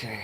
Okay.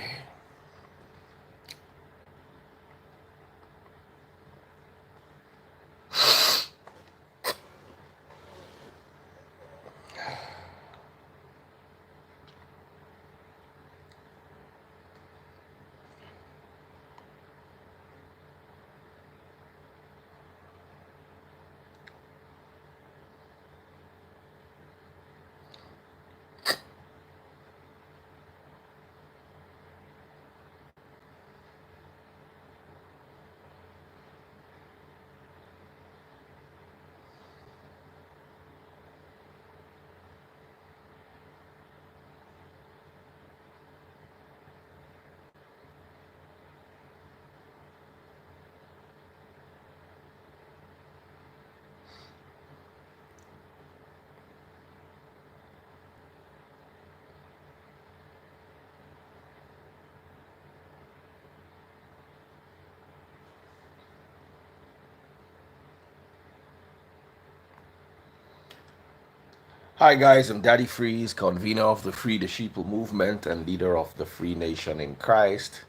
Hi guys, I'm Daddy Freeze, convener of the Free the Sheeple movement and leader of the Free Nation in Christ.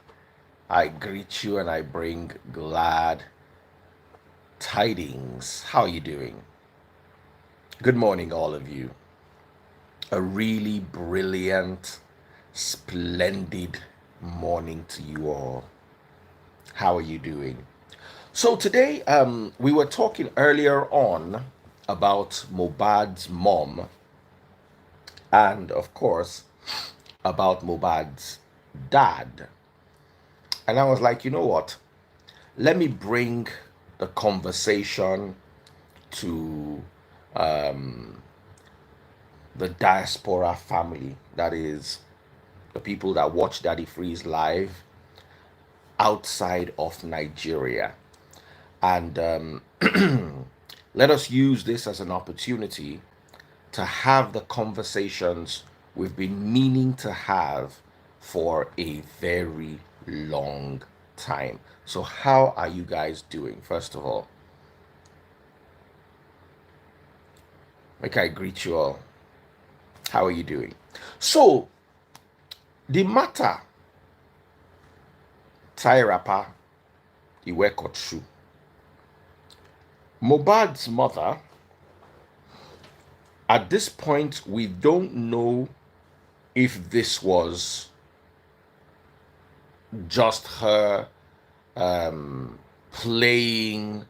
I greet you and I bring glad tidings. How are you doing? Good morning, all of you. A really brilliant, splendid morning to you all. How are you doing? So today, we were talking earlier on about Mohbad's mom and, of course, about Mohbad's dad. And I was like, you know what? Let me bring the conversation to the diaspora family. That is, the people that watch Daddy Freeze live outside of Nigeria. And let us use this as an opportunity to have the conversations we've been meaning to have for a very long time. So, how are you guys doing? First of all, make I greet you all. How are you doing? So, the matter, tie rapper, Iwekochu. Mohbad's mother, at this point, we don't know if this was just her playing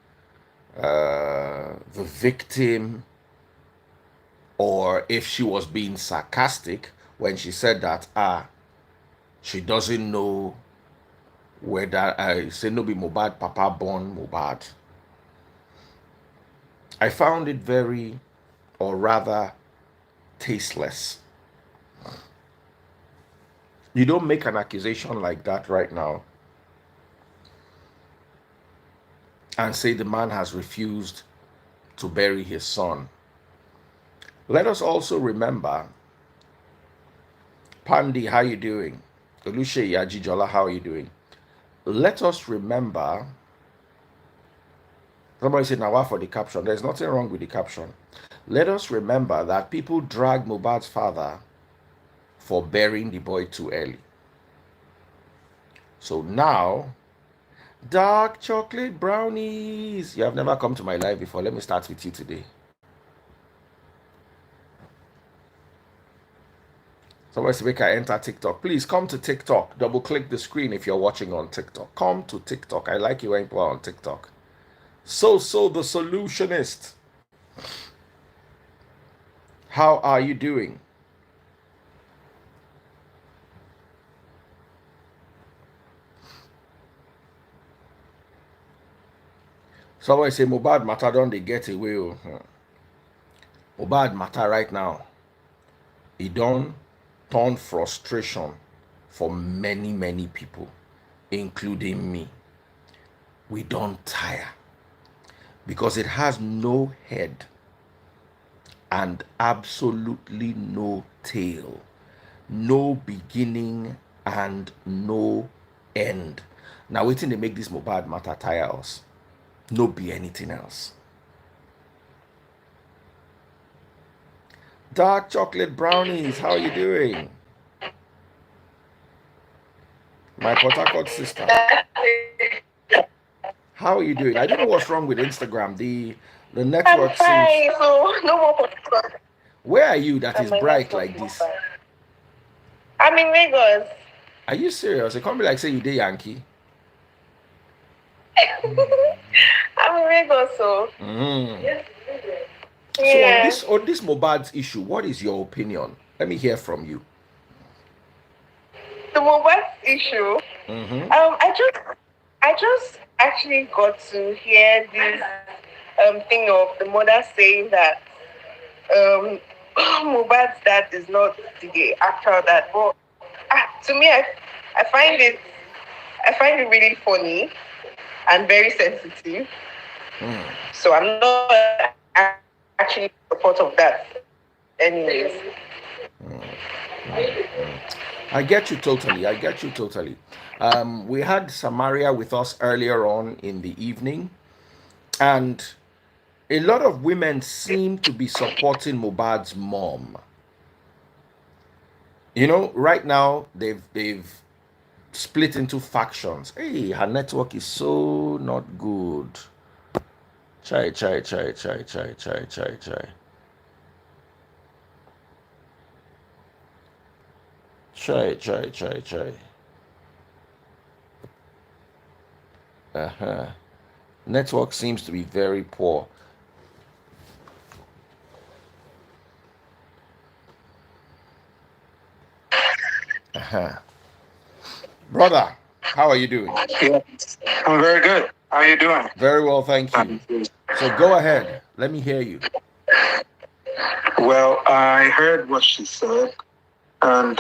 the victim, or if she was being sarcastic when she said that she doesn't know whether I say no be Mohbad papa born Mohbad. I found it very, or rather, tasteless. You don't make an accusation like that right now and say the man has refused to bury his son. Let us also remember, Pandi, how you doing? Oluche Yajijola, how are you doing? Let us remember, somebody said Nawa for the caption. There's nothing wrong with the caption. Let us remember that people dragged Mohbad's father for burying the boy too early. So now, dark chocolate brownies. You have never come to my live before. Let me start with you today. Somebody said, make I enter TikTok. Please come to TikTok. Double click the screen if you're watching on TikTok. Come to TikTok. I like you when people are on TikTok. So the solutionist. How are you doing? Somebody say Mohbad matter don't they get away? Mohbad matter right now. He don't turn frustration for many people, including me. We don't tire because it has no head and absolutely no tail, no beginning and no end. Now, waiting to make this Mohbad matter tire us. No be anything else. Dark chocolate brownies, how are you doing? My Port Harcourt sister. How are you doing? I don't know what's wrong with Instagram. The I'm network seems. fine, so no more particular. Where are you that And is my bright network like is this? fine. I'm in Lagos. Are you serious? It can't be like say you did Yankee. I'm in Lagos, so Mm. So yeah. on this Mohbad's issue, what is your opinion? Let me hear from you. The mobile issue. Mm-hmm. I just actually got to hear this thing of the mother saying that um Mohbad's dad is not the actual dad. But to me, I find it I find it really funny and very sensitive. Mm. So I'm not actually in support of that. Anyways, I get you totally. I get you totally. We had Samaria with us earlier on in the evening, and a lot of women seem to be supporting Mohbad's mom. You know, right now they've split into factions. Hey, her network is so not good. Chai chai chai chai chai chai chai chai chai chai chai chai. Uh-huh. Network seems to be very poor. Uh-huh. Brother, how are you doing? Yeah, I'm very good. How are you doing? Very well, thank you. Um, So go ahead. Let me hear you. Well, I heard what she said, and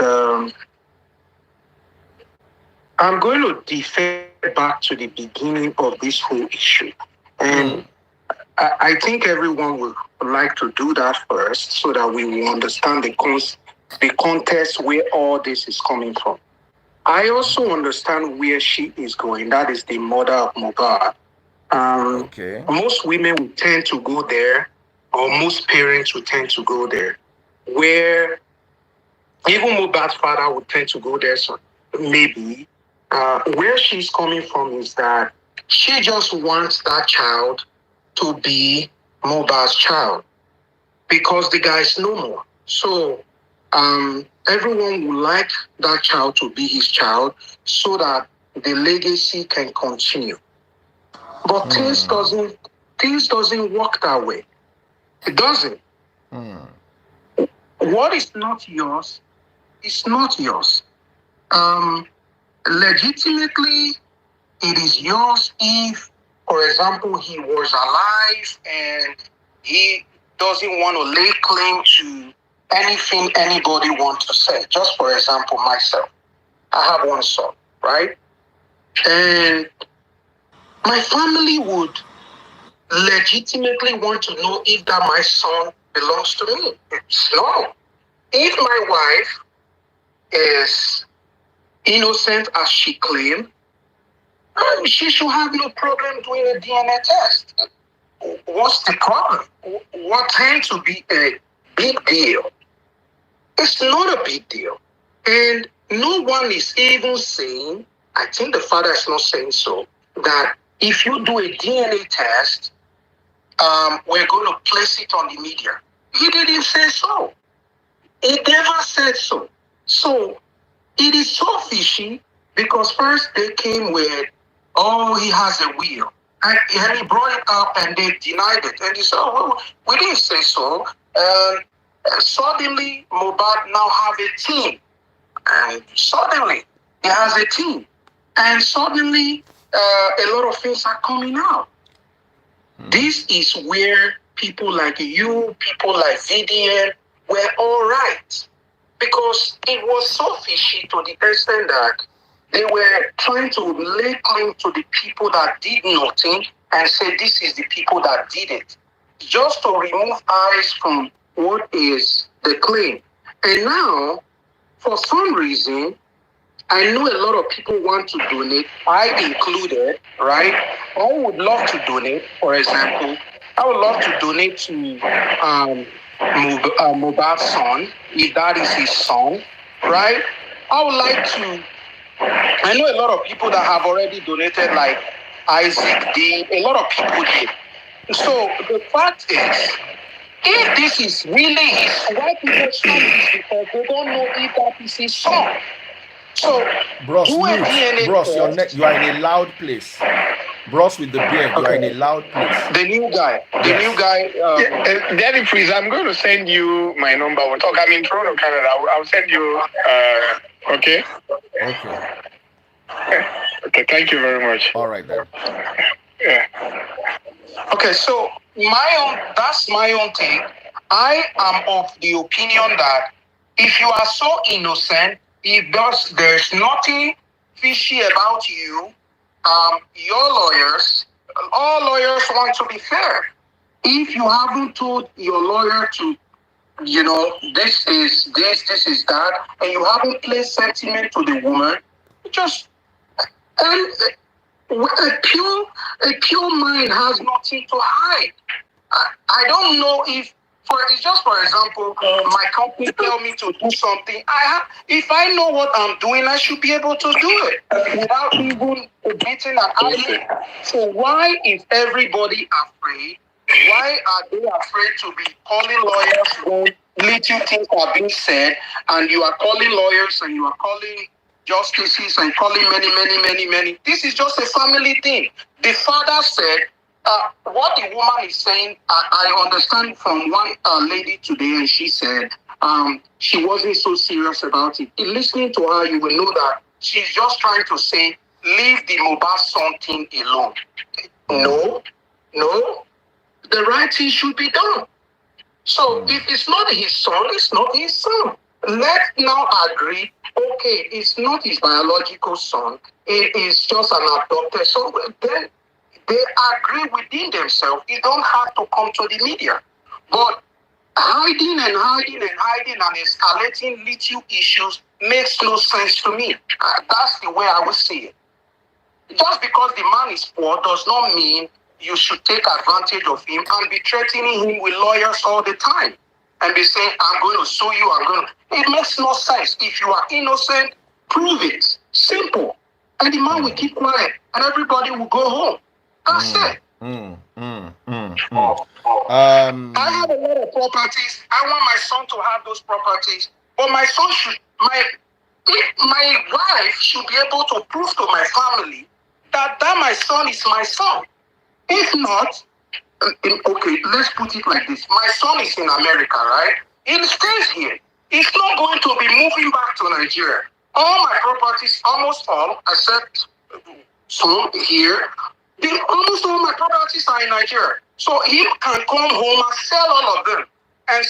I'm going to defer back to the beginning of this whole issue. And Mm. I think everyone would like to do that first so that we will understand the context where all this is coming from. I also understand where she is going. That is the mother of Mohbad. Okay. Most women would tend to go there, or most parents would tend to go there, where even Mohbad's father would tend to go there. So maybe where she's coming from is that she just wants that child to be Mohbad's child because the guy is no more. So everyone would like that child to be his child so that the legacy can continue. But Mm. things doesn't work that way. It doesn't. Mm. What is not yours is not yours. Um, Legitimately, it is yours if, for example, he was alive and he doesn't want to lay claim to anything anybody wants to say. Just for example, myself, I have one son, right? And my family would legitimately want to know if that my son belongs to me. It's no. If my wife is innocent as she claimed, she should have no problem doing a DNA test. What's the problem? What tends to be a big deal? It's not a big deal. And no one is even saying, I think the father is not saying so, that if you do a DNA test, we're going to place it on the media. He didn't say so. He never said so. So it is so fishy because first they came with, oh, he has a will. And he brought it up and they denied it. And he said, oh, well, we didn't say so. Suddenly, Mohbad now have a team. And suddenly, he has a team. And suddenly, a lot of things are coming out. This is where people like you, people like VDN were all right. Because it was so fishy to the extent that they were trying to lay claim to the people that did nothing and say this is the people that did it. Just to remove eyes from what is the claim. And now, for some reason, I know a lot of people want to donate, I included, right? I would love to donate, for example. I would love to donate to Mohbad's son, if that is his son, right? I would like to I know a lot of people that have already donated, like Isaac did, a lot of people did. So the fact is, if this is really his, why people stop this? Because they don't know if that is his son. So Bros, do a mute. DNA Bros, test. you are in a loud place. Bros with the beard, you are in a Okay. loud place. The new guy. The Yes. new guy. Daddy, please, I'm going to send you my number. We'll talk. I'm in Toronto, Canada. I'll send you. Okay. Okay. Okay. Thank you very much. All right then. Yeah. Okay. So that's my own thing. I am of the opinion that if you are so innocent, there's nothing fishy about you. Your lawyers, all lawyers want to be fair. If you haven't told your lawyer to, this is this, this is that, and you haven't placed sentiment to the woman, just and a pure mind has nothing to hide. I don't know if for example, my company tell me to do something. If I know what I'm doing, I should be able to do it without even getting an argument. So why is everybody afraid? Why are they afraid to be calling lawyers when little things are being said, and you are calling lawyers and you are calling justices and calling many. This is just a family thing. The father said, what the woman is saying, I understand from one lady today, and she said she wasn't so serious about it. In listening to her, you will know that she's just trying to say, leave the Mohbad son thing alone. No, the right thing should be done. So if it's not his son, it's not his son. Let's now agree, okay, it's not his biological son, it is just an adopted son. Then they agree within themselves. You don't have to come to the media. But hiding and escalating little issues makes no sense to me. That's the way I would see it. Just because the man is poor does not mean you should take advantage of him and be threatening him with lawyers all the time and be saying, I'm going to sue you, It makes no sense. If you are innocent, prove it. Simple. And the man will keep quiet and everybody will go home. That's it. I have a lot of properties. I want my son to have those properties. But my wife should be able to prove to my family that my son is my son. If not, okay, let's put it like this. My son is in America, right? He stays here. He's not going to be moving back to Nigeria. All my properties, almost all, except some here, almost all my properties are in Nigeria. So he can come home and sell all of them and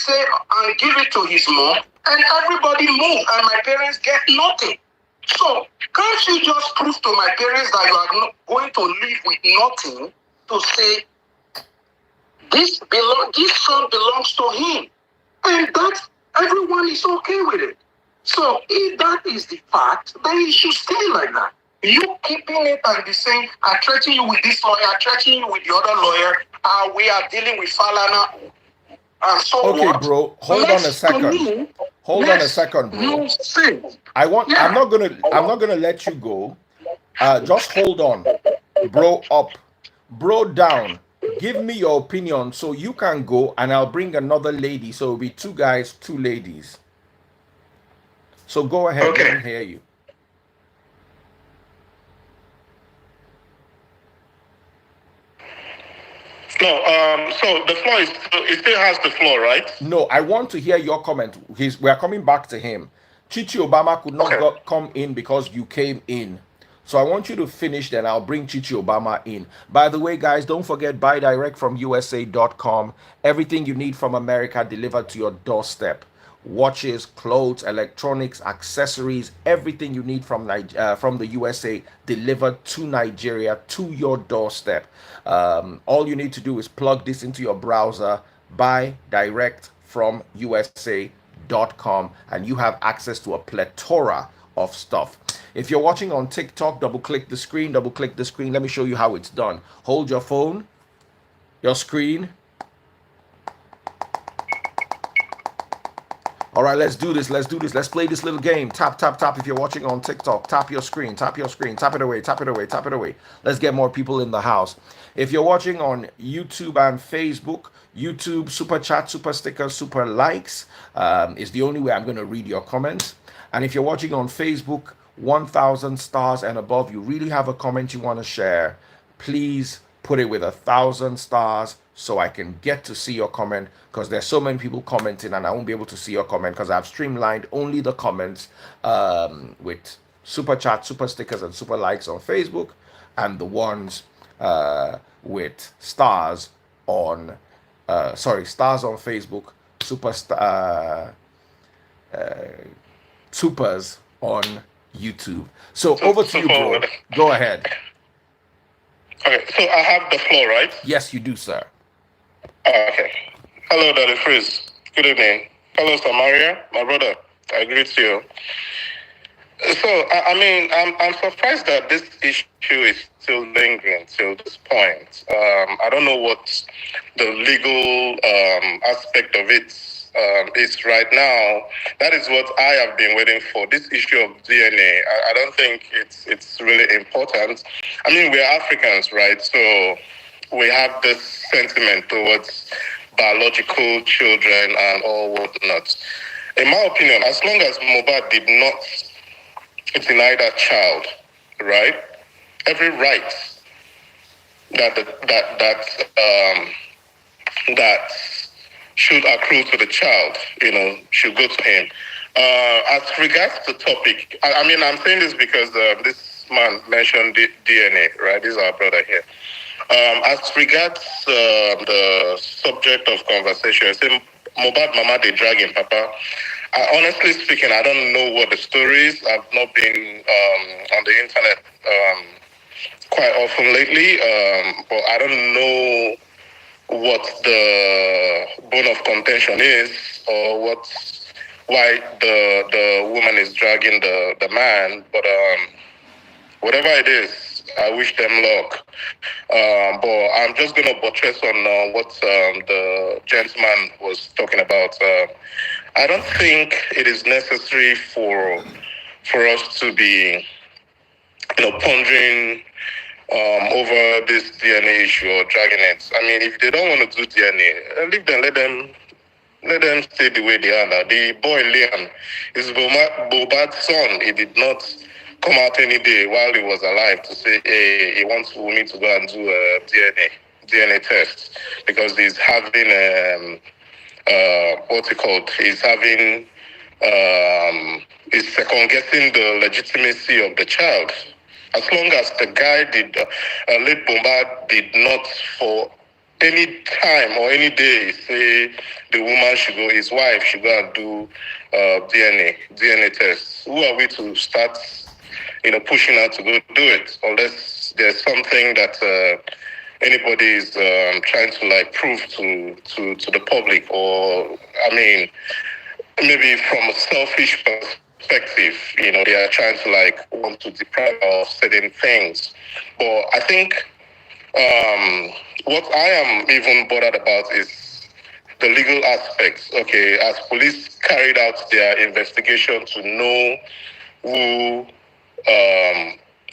give it to his mom, and everybody move, and my parents get nothing. So can't you just prove to my parents that you are not going to live with nothing, to say this son belongs to him, and that everyone is okay with it. So if that is the fact, then it should stay like that. You keeping it and be saying, I threaten you with this lawyer, I threaten you with the other lawyer, we are dealing with Falana, and so okay, what? bro, hold on a second. Hold on a second, bro. I'm not gonna let you go. Just hold on. Bro up. Bro down. Give me your opinion so you can go, and I'll bring another lady. So it'll be two guys, two ladies. So go ahead. Okay. Let me hear you. No, so the floor it still has the floor, right? No, I want to hear your comment. We are coming back to him. Chichi Obama could not come in because you came in. So I want you to finish, then I'll bring Chichi Obama in. By the way, guys, don't forget, buy direct from USA.com. Everything you need from America delivered to your doorstep. Watches, clothes, electronics, accessories, everything you need from the USA delivered to Nigeria, to your doorstep. All you need to do is plug this into your browser, buy direct from USA.com, and you have access to a plethora of stuff. If you're watching on TikTok, double click the screen. Let me show you how it's done. Hold your phone, your screen. All All right, let's do this. Let's do this. Let's play this little game. Tap, tap, tap. If you're watching on TikTok, tap your screen. Tap your screen. Tap it away. Tap it away. Tap it away. Let's get more people in the house. If you're watching on YouTube and Facebook, YouTube super chat, super stickers, super likes is the only way I'm going to read your comments. And if you're watching on Facebook, 1,000 stars and above, you really have a comment you want to share, please put it with 1,000 stars so I can get to see your comment, because there's so many people commenting and I won't be able to see your comment because I've streamlined only the comments with super chat, super stickers, and super likes on Facebook, and the ones with stars on stars on Facebook, supers on YouTube. So over to you, bro. Go ahead. Okay, so I have the floor, right? Yes, you do, sir. Okay. Hello, Daddy Freeze. Good evening. Hello, Samaria, my brother. I greet you. So, I mean, I'm surprised that this issue is still lingering till this point. I don't know what the legal aspect of it is right now. That is what I have been waiting for. This issue of DNA. I don't think it's really important. I mean, we're Africans, right? So we have this sentiment towards biological children and all whatnot. In my opinion, as long as Mohbad did not deny that child, right? Every right that should accrue to the child, should go to him. As regards the topic, I mean, I'm saying this because this man mentioned DNA, right? This is our brother here. As regards the subject of conversation, say Mohbad Mama they dragging Papa. Honestly speaking, I don't know what the story is. I've not been on the internet quite often lately, but I don't know what the bone of contention is, or why the woman is dragging the man. But whatever it is, I wish them luck. But I'm just going to buttress on what the gentleman was talking about. I don't think it is necessary for us to be, pondering over this DNA issue or dragging it. I mean, if they don't want to do DNA, leave them. Let them stay the way they are now. The boy Leon is Mohbad's son. He did not come out any day while he was alive to say, hey, he wants me to go and do a DNA test, because he's having what's it called? He's having he's second guessing the legitimacy of the child. As long as the guy late Mohbad did not for any time or any day say the woman should go, his wife should go and do DNA tests. Who are we to start, pushing her to go do it, unless there's something that anybody is trying to prove to the public, or I mean, maybe from a selfish perspective, they are trying to want to deprive of certain things. But I think what I am even bothered about is the legal aspects. Okay, as police carried out their investigation to know who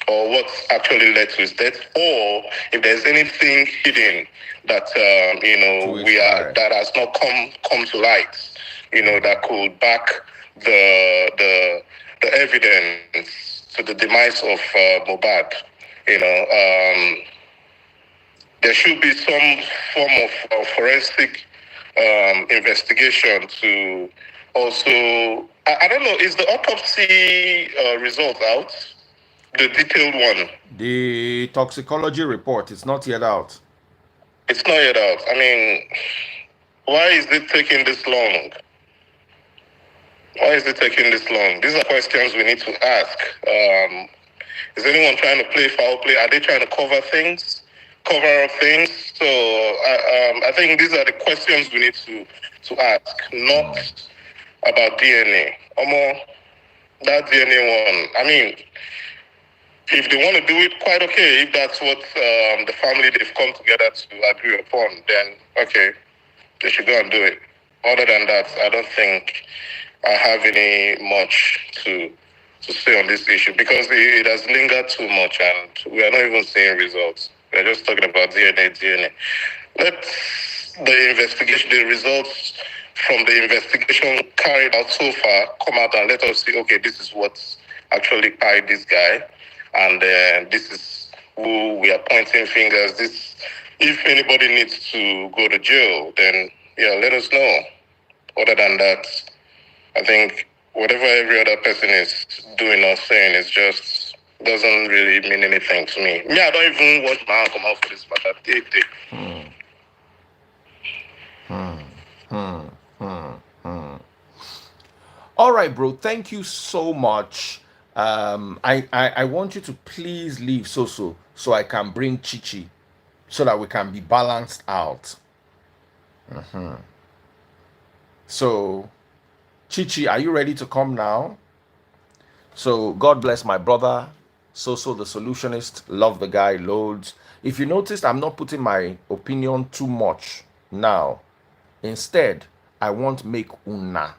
or what actually led to his death, or if there's anything hidden that that has not come to light, that could back the evidence to the demise of Mohbad. There should be some form of forensic investigation to also. I don't know. Is the autopsy result out? The detailed one. The toxicology report is not yet out. It's not yet out. I mean, why is it taking this long? Why is it taking this long? These are questions we need to ask. Is anyone trying to play foul play? Are they trying to cover up things? So I think these are the questions we need to ask, not about DNA. That DNA one. I mean, if they want to do it, quite okay. If that's what the family they've come together to agree upon, then okay, they should go and do it. Other than that, I don't think I have any much to say on this issue because it has lingered too much and we are not even seeing results. We're just talking about DNA. Let the investigation, the results from the investigation carried out so far come out and let us see, okay, this is what actually tied this guy. And this is who we are pointing fingers. This, if anybody needs to go to jail, then yeah, let us know. Other than that, I think whatever every other person is doing or saying is just doesn't really mean anything to me. Me, I don't even watch my come out for this matter. All right, bro. Thank you so much. I want you to please leave so I can bring Chichi so that we can be balanced out. So, Chichi, are you ready to come now? So, God bless my brother, so the solutionist. Love the guy loads. If you noticed, I'm not putting my opinion too much now. Instead, I want make una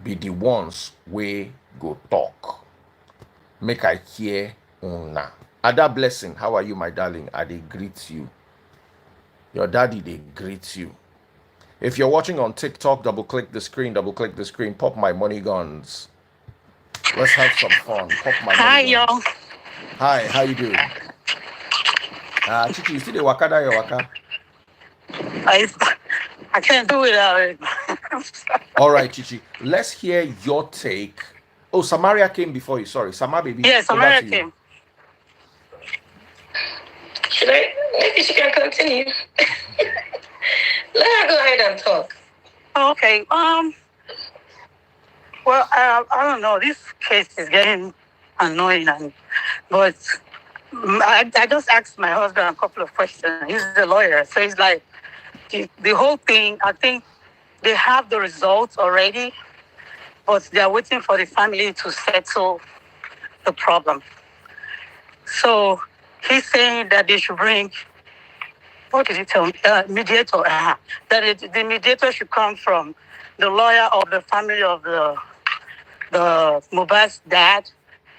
be the ones we go talk. Make I hear una. Ada Blessing, how are you, my darling? I dey greet you. Your daddy they greet you. If you're watching on TikTok, double click the screen, pop my money guns. Let's have some fun. Pop my money guns. Y'all. Hi, how you doing? Chichi, you see the wakada your waka? I can't do without it. All right, Chichi, let's hear your take. Oh, Samaria came before you. Sorry, Sama baby. Yes, Samaria came. Should I? Maybe she can continue. Let her go ahead and talk. Oh, okay. Well, I don't know. This case is getting annoying, but I just asked my husband a couple of questions. He's a lawyer, so he's like, the whole thing. I think they have the results already, but they are waiting for the family to settle the problem. So he's saying that they should bring. What did he tell me? Mediator. That the mediator should come from the lawyer of the family of the Mohbad's dad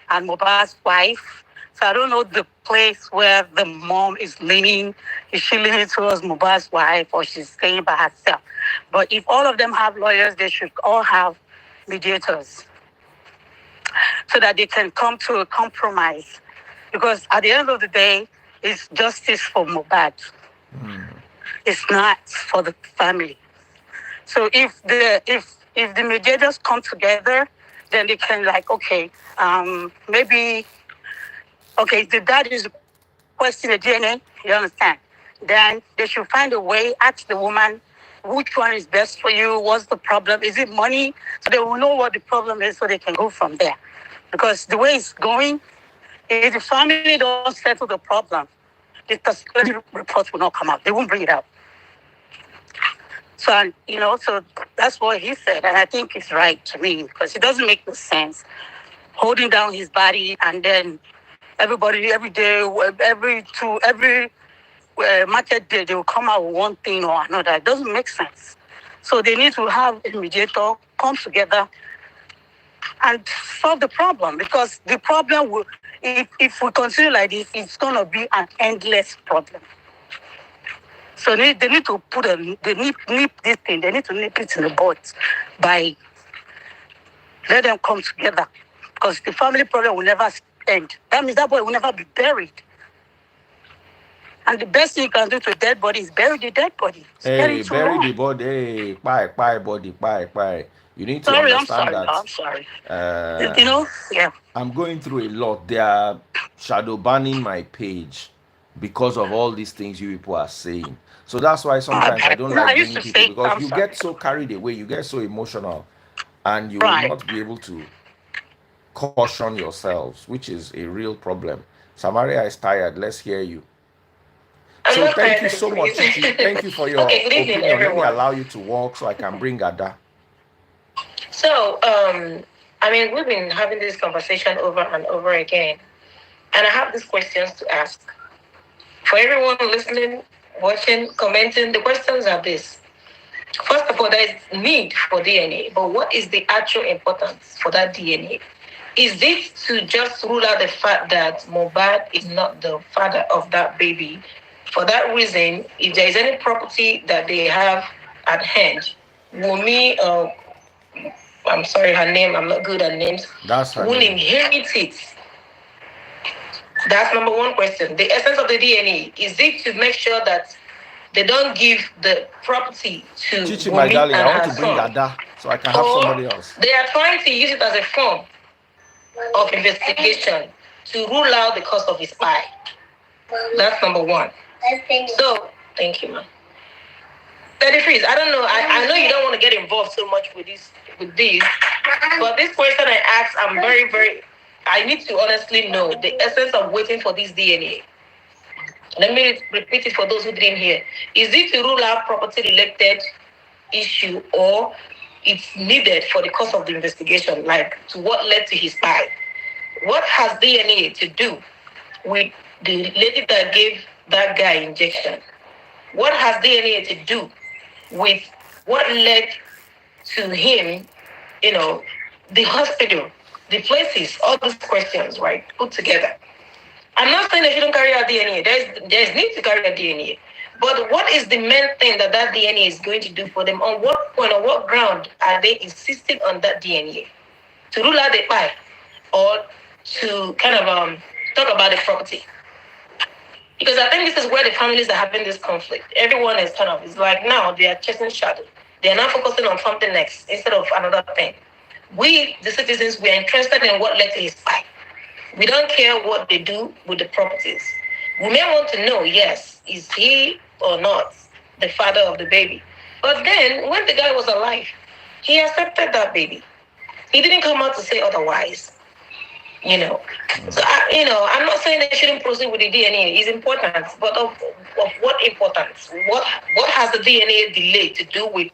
and Mohbad's wife. So I don't know the place where the mom is leaning. Is she leaning towards Mohbad's wife or she's staying by herself? But if all of them have lawyers, they should all have mediators so that they can come to a compromise. Because at the end of the day, it's justice for Mohbad. It's not for the family. So if the mediators come together, then they can maybe the dad is requesting a DNA. You understand? Then they should find a way. Ask the woman which one is best for you. What's the problem? Is it money? So they will know what the problem is, so they can go from there. Because the way it's going, if the family don't settle the problem, the toxicology report will not come out. They won't bring it out. So, so that's what he said. And I think it's right to me because it doesn't make no sense holding down his body and then everybody, every day, every market day, they will come out with one thing or another. It doesn't make sense. So they need to have a mediator come together and solve the problem because the problem will, if we continue like this, it's going to be an endless problem. So they need to nip this thing. They need to nip it in the bud by let them come together because the family problem will never end. That means that boy will never be buried. And the best thing you can do to a dead body is bury the dead body. Hey, bury the body. Hey, bye. You need to understand that. I'm sorry. Yeah. I'm going through a lot. They are shadow banning my page because of all these things you people are saying. So that's why sometimes I don't like bringing people because you get so carried away, you get so emotional, and you will not be able to caution yourselves, which is a real problem. Samaria is tired. Let's hear you. So thank you so much, Chichi. Thank you for your opinion. Let me allow you to walk so I can bring Ada. So, we've been having this conversation over and over again, and I have these questions to ask. For everyone listening, watching, commenting, the questions are this. First of all, there is need for DNA, but what is the actual importance for that DNA? Is it to just rule out the fact that Mohbad is not the father of that baby? For that reason, if there is any property that they have at hand, Wumi, I'm sorry, her name, I'm not good at names, That's her will name. inherit it. That's number one question. The essence of the DNA, is it to make sure that they don't give the property to Chichi, my Wumi darling, and I want her to bring son, Ada so I can have somebody or else. they are trying to use it as a form of investigation to rule out the cause of his eye. That's number one. So, thank you, man. 33, I don't know. I know you don't want to get involved so much with this, but this question I asked, I'm very, I need to honestly know the essence of waiting for this DNA. Let me repeat it for those who didn't hear. Is it to rule out property related issue, or it's needed for the course of the investigation, like to what led to his death? What has DNA to do with the lady that gave that guy injection? What has DNA to do with what led to him, the hospital, the places, all these questions, right, put together? I'm not saying they shouldn't carry out DNA. There's need to carry out DNA. But what is the main thing that DNA is going to do for them? On what point, on what ground are they insisting on that DNA? To rule out the pie, or to kind of talk about the property? Because I think this is where the families are having this conflict. Everyone is it's like now they are chasing shadow. They are now focusing on something next instead of another thing. We, the citizens, we are interested in what led to his pie. We don't care what they do with the properties. We may want to know, yes, is he or not the father of the baby? But then, when the guy was alive, he accepted that baby. He didn't come out to say otherwise. So I'm not saying they shouldn't proceed with the DNA. It's important, but of what importance? What has the DNA delay to do with?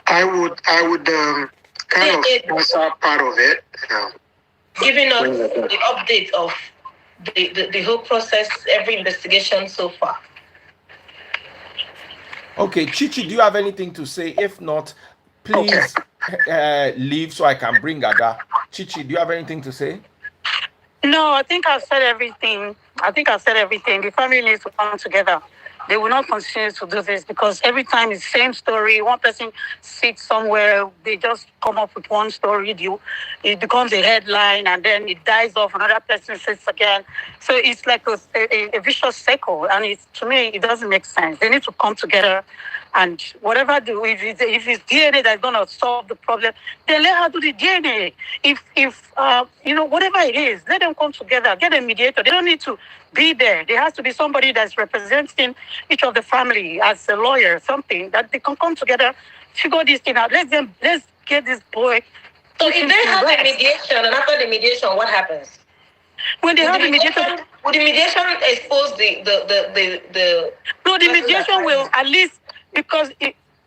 I would kind of answer part of it. Giving us the update of the whole process, every investigation so far. Okay, Chichi, do you have anything to say? If not, please leave so I can bring Ada. Chichi, do you have anything to say? No, I think I've said everything. The family needs to come together. They will not continue to do this because every time it's the same story. One person sits somewhere, they just come up with one story. It becomes a headline and then it dies off. Another person sits again. So it's like a vicious cycle. And to me, it doesn't make sense. They need to come together and whatever if it's DNA that's going to solve the problem, then let her do the DNA. If whatever it is, let them come together, get a mediator. They don't need to be there. There has to be somebody that's representing each of the family as a lawyer, something that they can come together, figure this thing out. Let's get this boy. So if they have a mediation, and after the mediation, what happens? When they have the mediation, would the mediation expose the No, the mediation will at least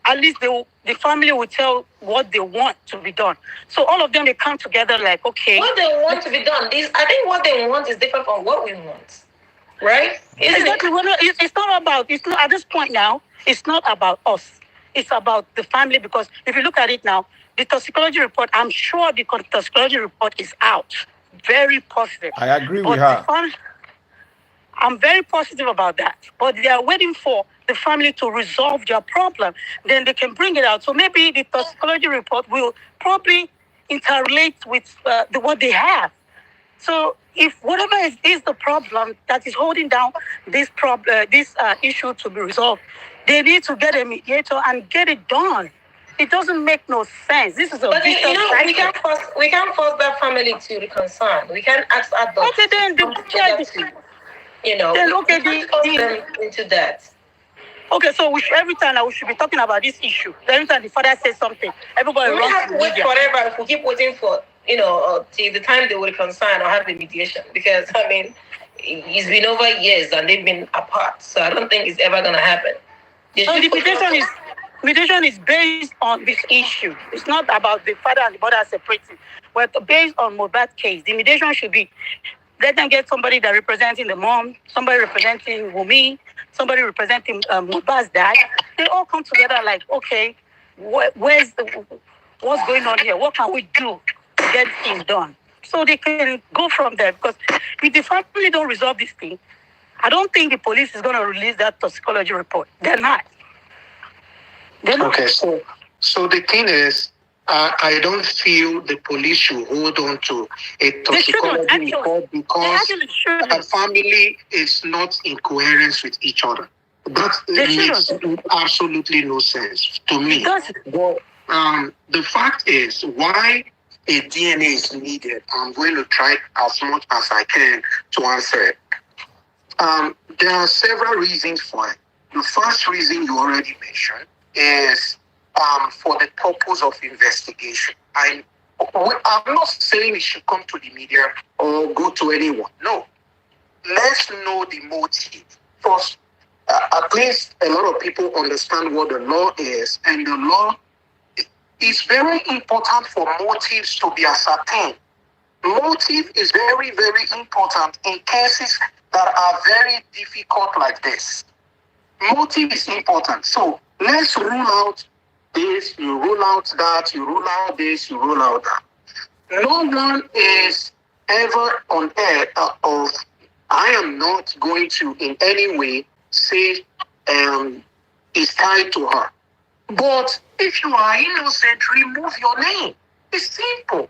at least the family will tell what they want to be done. So all of them, they come together like, okay. What they want to be done. I think what they want is different from what we want. Right? Exactly. It's not about, at this point now, it's not about us. It's about the family, because if you look at it now, the toxicology report, I'm sure the toxicology report is out. Very positive. I agree with her. I'm very positive about that. But they are waiting for the family to resolve their problem. Then they can bring it out. So maybe the toxicology report will probably interrelate with what they have. So if whatever is the problem that is holding down this issue to be resolved, they need to get a mediator and get it done. It doesn't make no sense. This is but we can't force that family to reconcile. We can't ask adults. Okay, then then them into that. Okay, so every time we should be talking about this issue. Every time the father says something, everybody runs. We have to wait forever if we keep waiting for till the time they will reconcile or have the mediation. Because it's been over years and they've been apart. So I don't think it's ever gonna happen. So the mediation is based on this issue. It's not about the father and the mother separating. But based on Mohbad case, the mediation should be, let them get somebody that representing the mom, somebody representing Wumi, somebody representing Mohbad's dad. They all come together like, okay, what's going on here? What can we do to get things done? So they can go from there. Because if the family don't resolve this thing, I don't think the police is going to release that toxicology report. They're not. Okay, so the thing is, I don't feel the police should hold on to a toxicology report because a family is not in coherence with each other. That makes absolutely no sense to me. But the fact is, why a DNA is needed, I'm going to try as much as I can to answer it. There are several reasons for it. The first reason you already mentioned is for the purpose of investigation. I'm not saying it should come to the media or go to anyone. No. Let's know the motive. First, at least a lot of people understand what the law is, and the law is very important for motives to be ascertained. Motive is very, very important in cases that are very difficult like this. Motive is important. So let's rule out this, you rule out that, you rule out this, you rule out that. No one is ever on earth of, I am not going to in any way say is tied to her. But if you are innocent, remove your name. It's simple.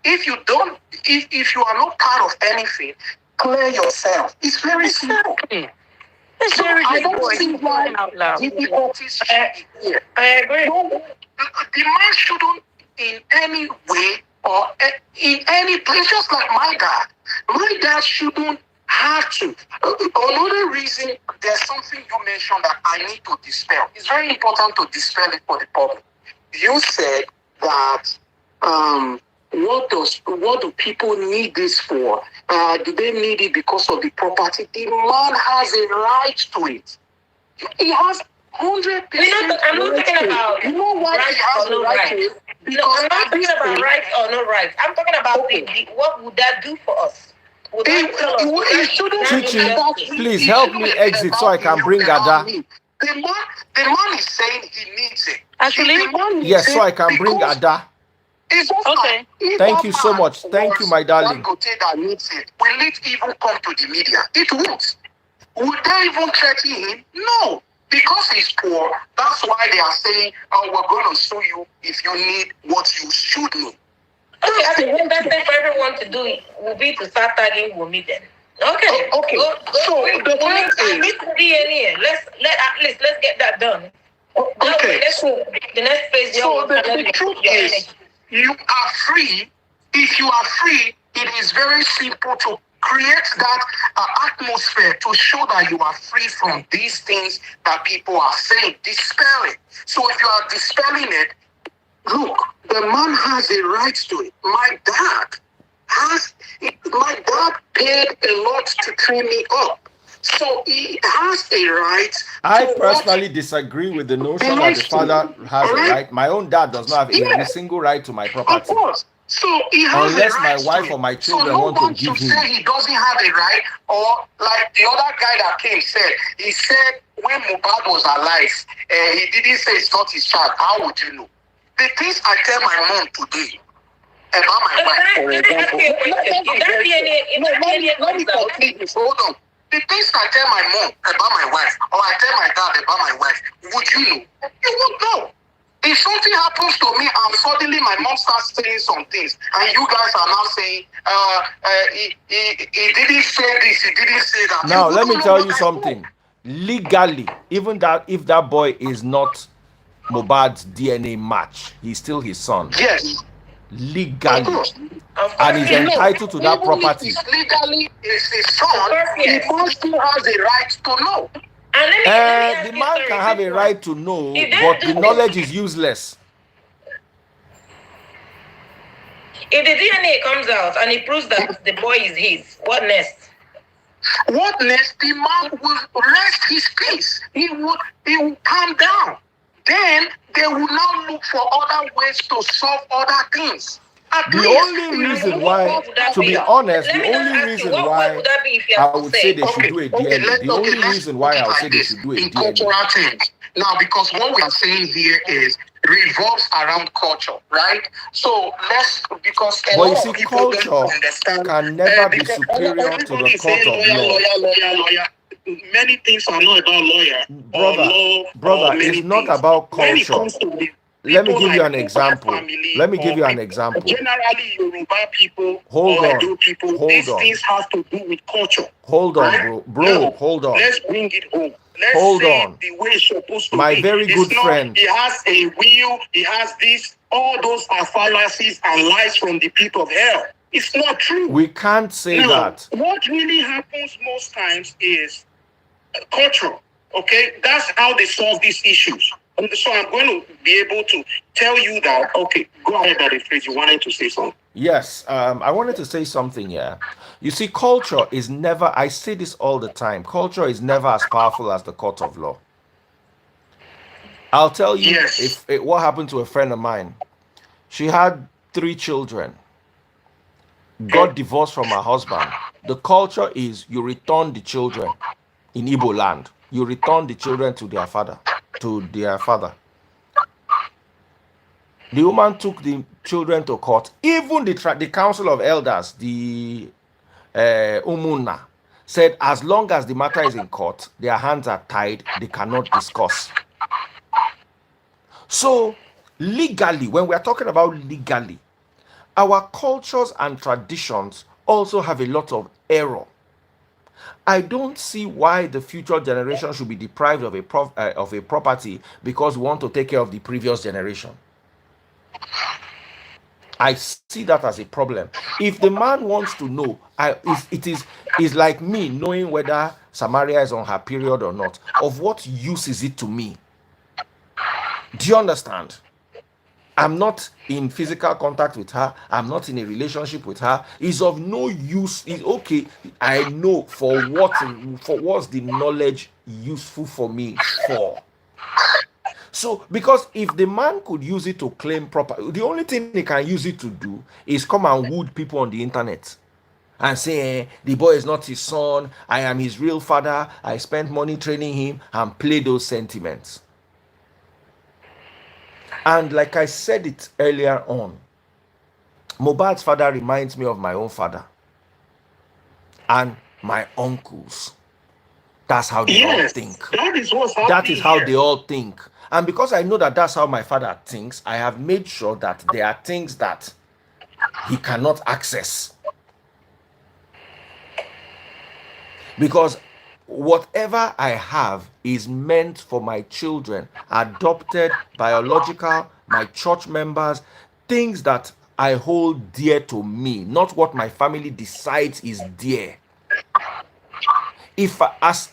If you don't, if you are not part of anything, clear yourself. It's very simple. So I don't see why difficulties should be here. I agree. No, the man shouldn't in any way or in any place, just like my dad. My dad shouldn't have to. Another reason, there's something you mentioned that I need to dispel. It's very important to dispel it for the public. You said that what do people need this for? Do they need it because of the property? The man has a right to it. He has 100%. I'm not talking about. You know why he has a right to it? No, I'm not talking about right or no right. I'm talking about what would that do for us? Please help me exit so I can bring Ada. The man is saying he needs it. Actually, yes, so I can bring Ada. Okay. Thank you so much. Thank you, my darling. That needs it. Will it even come to the media? It won't. Would they even threaten him? No. Because he's poor, that's why they are saying, oh, we're going to sue you if you need what you should need. Okay, I think the best thing for everyone to do will be to start tagging Wumi then. Okay. Okay. So the point I need to be in here. Let's get that done. Okay. Let's move. The next phase. So the truth is, you are free. If you are free, it is very simple to create that atmosphere to show that you are free from these things that people are saying. Dispel it. So if you are dispelling it, look, the man has a right to it. My dad paid a lot to train me up. So he has a right. I personally disagree with the notion that the father has a right. My own dad does not have a single right to my property. Of course. So he has unless a right my wife or my children so want to give him. Say he doesn't have a right, or like the other guy that came said, he said when Mohbad was alive, he didn't say it's not his child. How would you know? The things I tell my mom today about my wife, for example. Let me complete this. Hold on. The things I tell my mom about my wife, or I tell my dad about my wife, would you know? You won't know. If something happens to me and suddenly my mom starts saying some things, and you guys are now saying, he didn't say this, he didn't say that. Now, let me tell you something. Legally, even that if that boy is not Mohbad's DNA match, he's still his son. Yes. Legally. And he's entitled to that property. Legally is his son, he still has a right to know. The man can have a right to know, but the knowledge is useless. If the DNA comes out and it proves that the boy is his, what next? What next? The man will rest his case. He will calm down. Then they will now look for other ways to solve other things. The only reason why, to be honest, the only reason why I would say they should do a DNA, the only reason why I would say they should do a DNA. Now, because what we are saying here is revolves around culture, right? So let's, because a But you lot see, of people don't culture understand, can never be because superior to the everybody is court saying of lawyer, law. lawyer. Many things are not about lawyer or Brother, law or brother, it's many not things. about When it culture. comes to the Let me people give you like an Mohbad example. family Let me give or you an people, example. generally Yoruba people Hold or on. Edo people, Hold these on. things have to do with culture. Hold on, Right? bro. Now, Hold on. let's bring it home. Let's Hold say on. the way it's supposed to My be. very good It's not, friend. he has a will, he has this, all those are fallacies and lies from the pit of hell. It's not true. We can't say Now, that. what really happens most times is culture. Okay, that's how they solve these issues. And so I'm going to be able to tell you that. Okay, go ahead, Daddy Fritz. You wanted to say something. Yes, I wanted to say something here. You see, culture is never, I say this all the time, culture is never as powerful as the court of law. I'll tell you Yes. what happened to a friend of mine. She had 3 children, got divorced from her husband. The culture is you return the children in Igbo land. You return the children to their father, to their father. The woman took the children to court. Even the council of elders, the Umuna, said as long as the matter is in court, their hands are tied, they cannot discuss. So, legally, when we are talking about legally, our cultures and traditions also have a lot of error. I don't see why the future generation should be deprived of a property because we want to take care of the previous generation. I see that as a problem. If the man wants to know, is like me knowing whether Samaria is on her period or not. Of what use is it to me? Do you understand? I'm not in physical contact with her. I'm not in a relationship with her. It's of no use. It's okay. I know for what's the knowledge useful for me for. So, because if the man could use it to claim property, the only thing he can use it to do is come and wound people on the internet and say, the boy is not his son, I am his real father, I spent money training him, and play those sentiments. And like I said it earlier on, Mohbad's father reminds me of my own father and my uncles. That's how they all think. That is what's happening. That is how here. they all think. And because I know that that's how my father thinks, I have made sure that there are things that he cannot access. Because whatever I have is meant for my children, adopted, biological, my church members, things that I hold dear to me, not what my family decides is dear. If as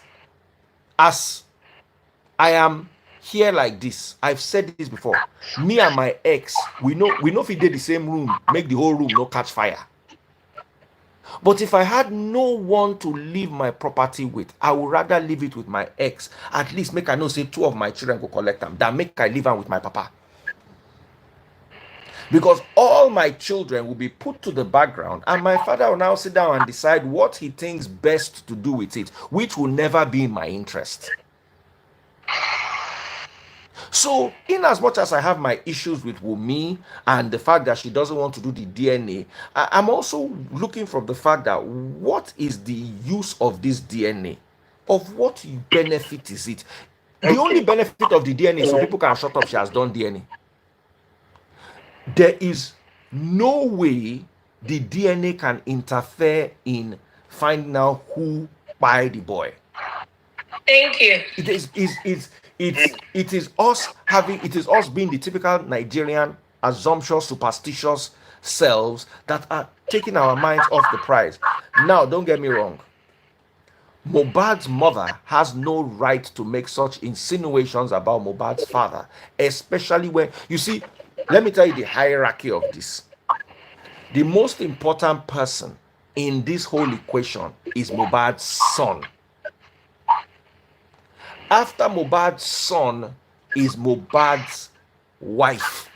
I am here like this, I've said this before. Me and my ex, we know if we did the same room, make the whole room no catch fire. But if I had no one to leave my property with, I would rather leave it with my ex. At least make I know say 2 of my children go collect them than make I leave them with my papa. Because all my children will be put to the background and my father will now sit down and decide what he thinks best to do with it, which will never be in my interest. So, in as much as I have my issues with Wumi and the fact that she doesn't want to do the DNA, I'm also looking from the fact that what is the use of this DNA? Of what benefit is it? The only benefit of the DNA is so people can shut up she has done DNA. There is no way the DNA can interfere in finding out who by the boy. Thank you. It is us being the typical Nigerian assumptuous, superstitious selves that are taking our minds off the prize. Now, don't get me wrong. Mohbad's mother has no right to make such insinuations about Mohbad's father, especially when you see. Let me tell you the hierarchy of this. The most important person in this whole equation is Mohbad's son. After Mohbad's son is Mohbad's wife.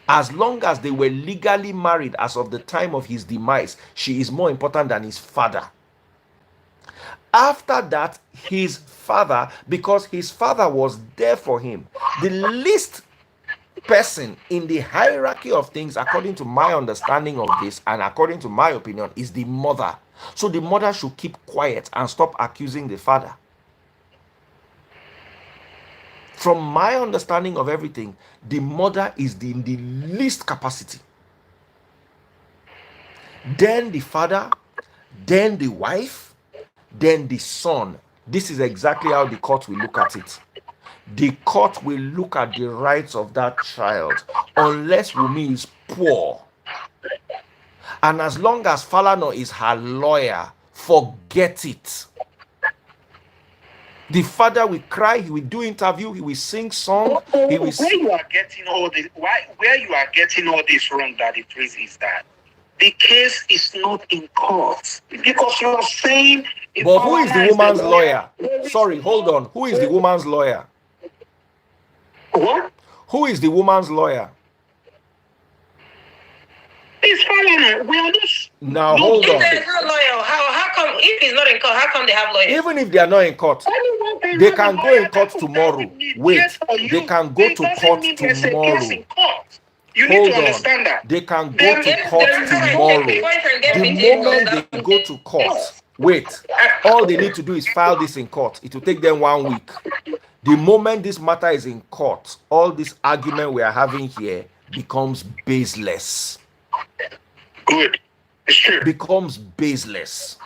As long as they were legally married as of the time of his demise, she is more important than his father. After that, his father, because his father was there for him, the least person in the hierarchy of things, according to my understanding of this and according to my opinion, is the mother. So the mother should keep quiet and stop accusing the father. From my understanding of everything, the mother is in the least capacity. Then the father, then the wife, then the son. This is exactly how the court will look at it. The court will look at the rights of that child, unless Wumi is poor. And as long as Falana is her lawyer, forget it. The father will cry, he will do interview, he will sing song, he will where you are getting all this, where you are getting all this wrong, that it is that the case is not in court, because you are saying. But who is the woman's lawyer? Sorry, hold on. Who is the woman's lawyer? What? Who is the woman's lawyer? It's Falana. We are just. Now hold on. If there's no lawyer, how come, if he's not in court, how come they have lawyers? Even if they are not in court, they can go in court tomorrow. Wait, they can go to court tomorrow. You need to understand that. They can go to court tomorrow. The moment they go to court, wait, all they need to do is file this in court. It will take them 1 week. The moment this matter is in court, all this argument we are having here becomes baseless. Good. It's true. Becomes baseless.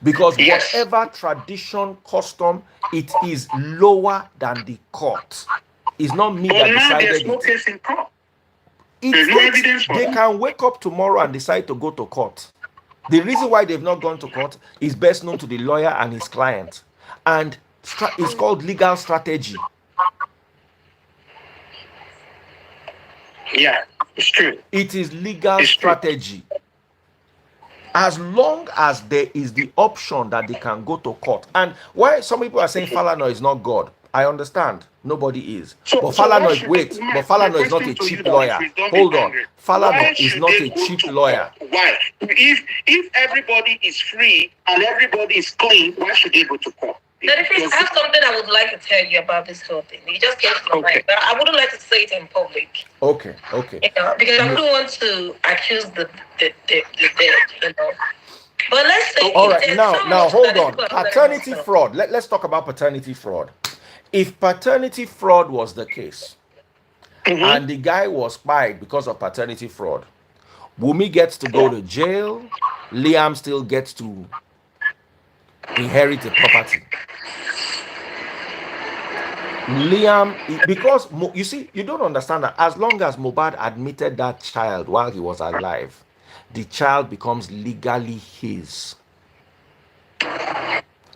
Because whatever tradition, custom, it is lower than the court. It's not me that decided there's no it. case in court. They can wake up tomorrow and decide to go to court. The reason why they've not gone to court is best known to the lawyer and his client. And it's called legal strategy. Yeah, it's true. It is legal strategy. As long as there is the option that they can go to court. And why some people are saying Falana is not God, I understand. Nobody is. But Falana is not a cheap lawyer. Hold on. Falana is not a cheap lawyer. Why? If everybody is free and everybody is clean, why should they go to court? But if I have something I would like to tell you about this whole thing. It just came to my mind, but I wouldn't like to say it in public. Okay. You know, because I wouldn't want to accuse the dead, you know. But let's say. All right, now hold on. Paternity fraud. Let's talk about paternity fraud. If paternity fraud was the case, and the guy was spied because of paternity fraud, Wumi gets to go to jail, Liam still gets to inherit the property. Liam, because you see, you don't understand that as long as Mohbad admitted that child while he was alive, the child becomes legally his.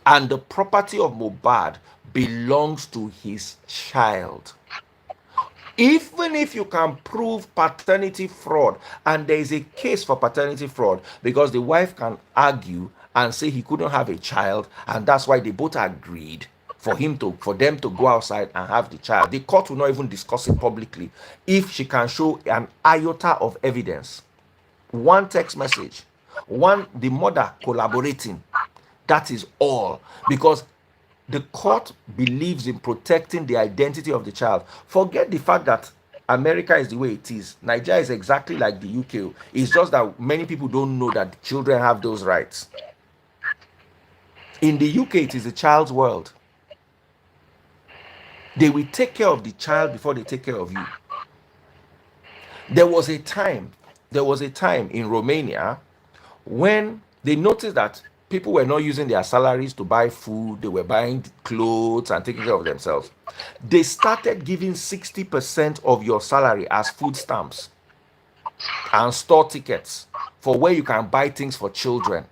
And the property of Mohbad belongs to his child. Even if you can prove paternity fraud, and there is a case for paternity fraud, because the wife can argue and say he couldn't have a child, and that's why they both agreed for them to go outside and have the child. The court will not even discuss it publicly if she can show an iota of evidence. One text message, the mother collaborating. That is all. Because the court believes in protecting the identity of the child. Forget the fact that America is the way it is. Nigeria is exactly like the UK. It's just that many people don't know that children have those rights. In the UK, it is the child's world. They will take care of the child before they take care of you. There was a time in Romania when they noticed that people were not using their salaries to buy food, they were buying clothes and taking care of themselves. They started giving 60% of your salary as food stamps and store tickets for where you can buy things for children.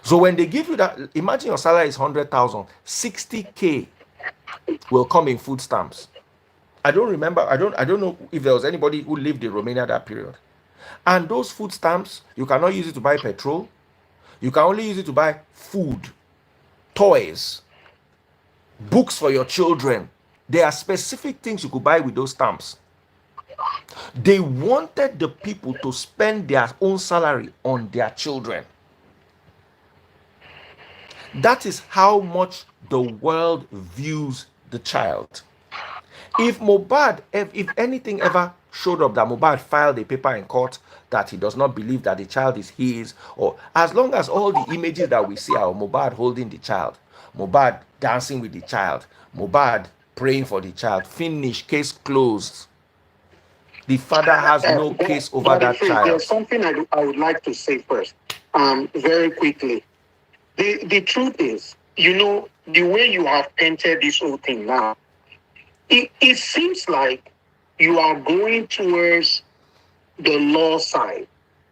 So when they give you that, imagine your salary is 100,000, 60K will come in food stamps. I don't know if there was anybody who lived in Romania that period. And those food stamps, you cannot use it to buy petrol. You can only use it to buy food, toys, books for your children. There are specific things you could buy with those stamps. They wanted the people to spend their own salary on their children. That is how much the world views the child. If Mohbad, if anything ever showed up that Mohbad filed a paper in court that he does not believe that the child is his, or as long as all the images that we see are Mohbad holding the child, Mohbad dancing with the child, Mohbad praying for the child, finish, case closed. The father has no case over that child. There's something I would like to say first, very quickly. The truth is, the way you have painted this whole thing now, it seems like you are going towards the law side,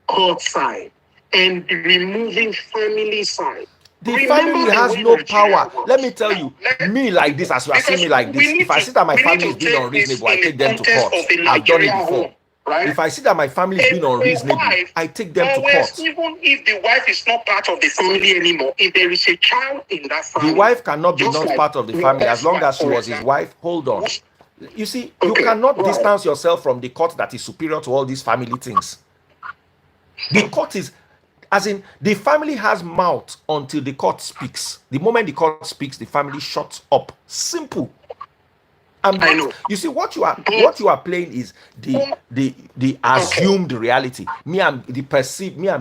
court side, and removing family side. The family has no power. Let me tell you, me like this, as you are seeing me like this, if I see that my family is being unreasonable, I take them to court. I've done it before. Right? If I see that my family is being unreasonable, I take them to court. Even if the wife is not part of the family anymore, if there is a child in that family, the wife cannot be not part of the family as long as she was his wife. Hold on. You see, you cannot distance yourself from the court that is superior to all these family things. The court is, as in, the family has mouth until the court speaks. The moment the court speaks, the family shuts up. Simple. And you see, what you are playing is the assumed reality. I'm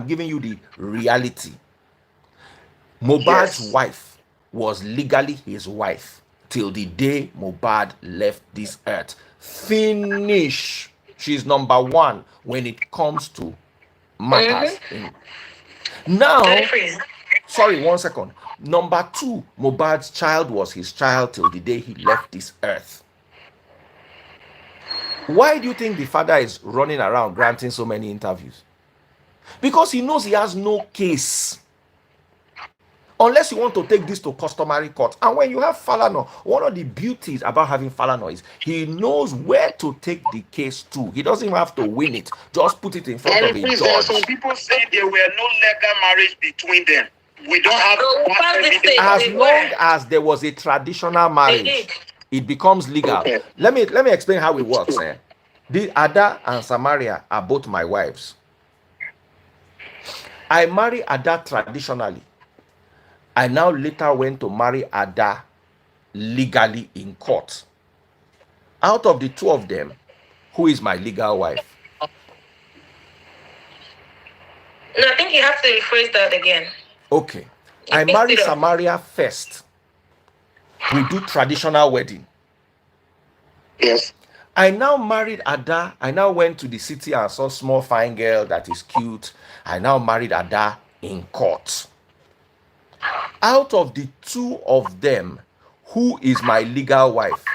giving you the reality. Mohbad's wife was legally his wife till the day Mohbad left this earth. Finish. She's number one when it comes to matters. Now, sorry, 1 second. Number two, Mohbad's child was his child till the day he left this earth. Why do you think the father is running around granting so many interviews? Because he knows he has no case. Unless you want to take this to customary court. And when you have Falana, one of the beauties about having Falana is he knows where to take the case to. He doesn't even have to win it. Just put it in front of a judge. Some people say there were no legal marriage between them. We don't have as long as there was a traditional marriage, it becomes legal. Okay. Let me explain how it works. The Ada and Samaria are both my wives. I marry Ada traditionally. I now later went to marry Ada legally in court. Out of the two of them, who is my legal wife? No, I think you have to rephrase that again. Okay. I married Samaria first. We do traditional wedding. Yes. I now married Ada. I now went to the city and saw a small fine girl that is cute. I now married Ada in court. Out of the two of them, who is my legal wife?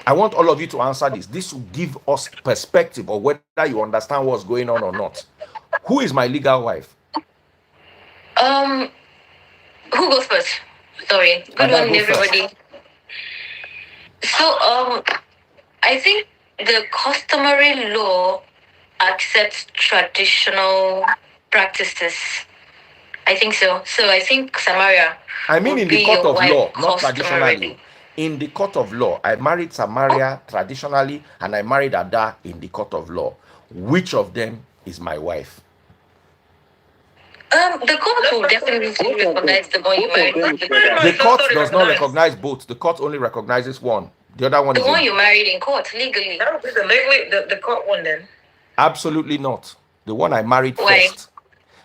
I want all of you to answer this. This will give us perspective of whether you understand what's going on or not. Who is my legal wife? Who goes first? Sorry. Good morning, everybody. So, I think the customary law accepts traditional practices. I think so. So I think Samaria. I mean, in the court of law, not traditionally. In the court of law, I married Samaria traditionally, and I married Ada in the court of law. Which of them is my wife? The court will definitely recognize the one you married. The court does not recognize both. The court only recognizes one. The other one is the one you married in court legally. That would be the court one then. Absolutely not. The one I married first.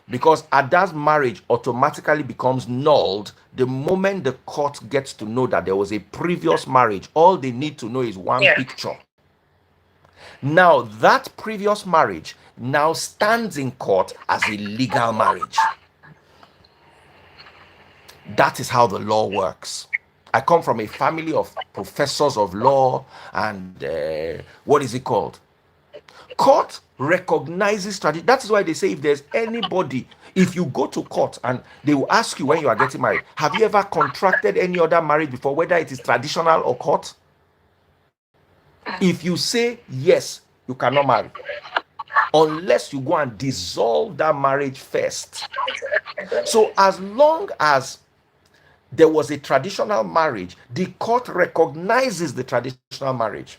Because Ada's marriage automatically becomes nulled the moment the court gets to know that there was a previous marriage. All they need to know is one picture. Now, that previous marriage now stands in court as a legal marriage. That is how the law works. I come from a family of professors of law and what is it called? Court recognizes strategy. That is why they say if there's anybody, if you go to court and they will ask you when you are getting married, have you ever contracted any other marriage before, whether it is traditional or court? If you say yes, you cannot marry. Unless you go and dissolve that marriage first. So as long as there was a traditional marriage, the court recognizes the traditional marriage.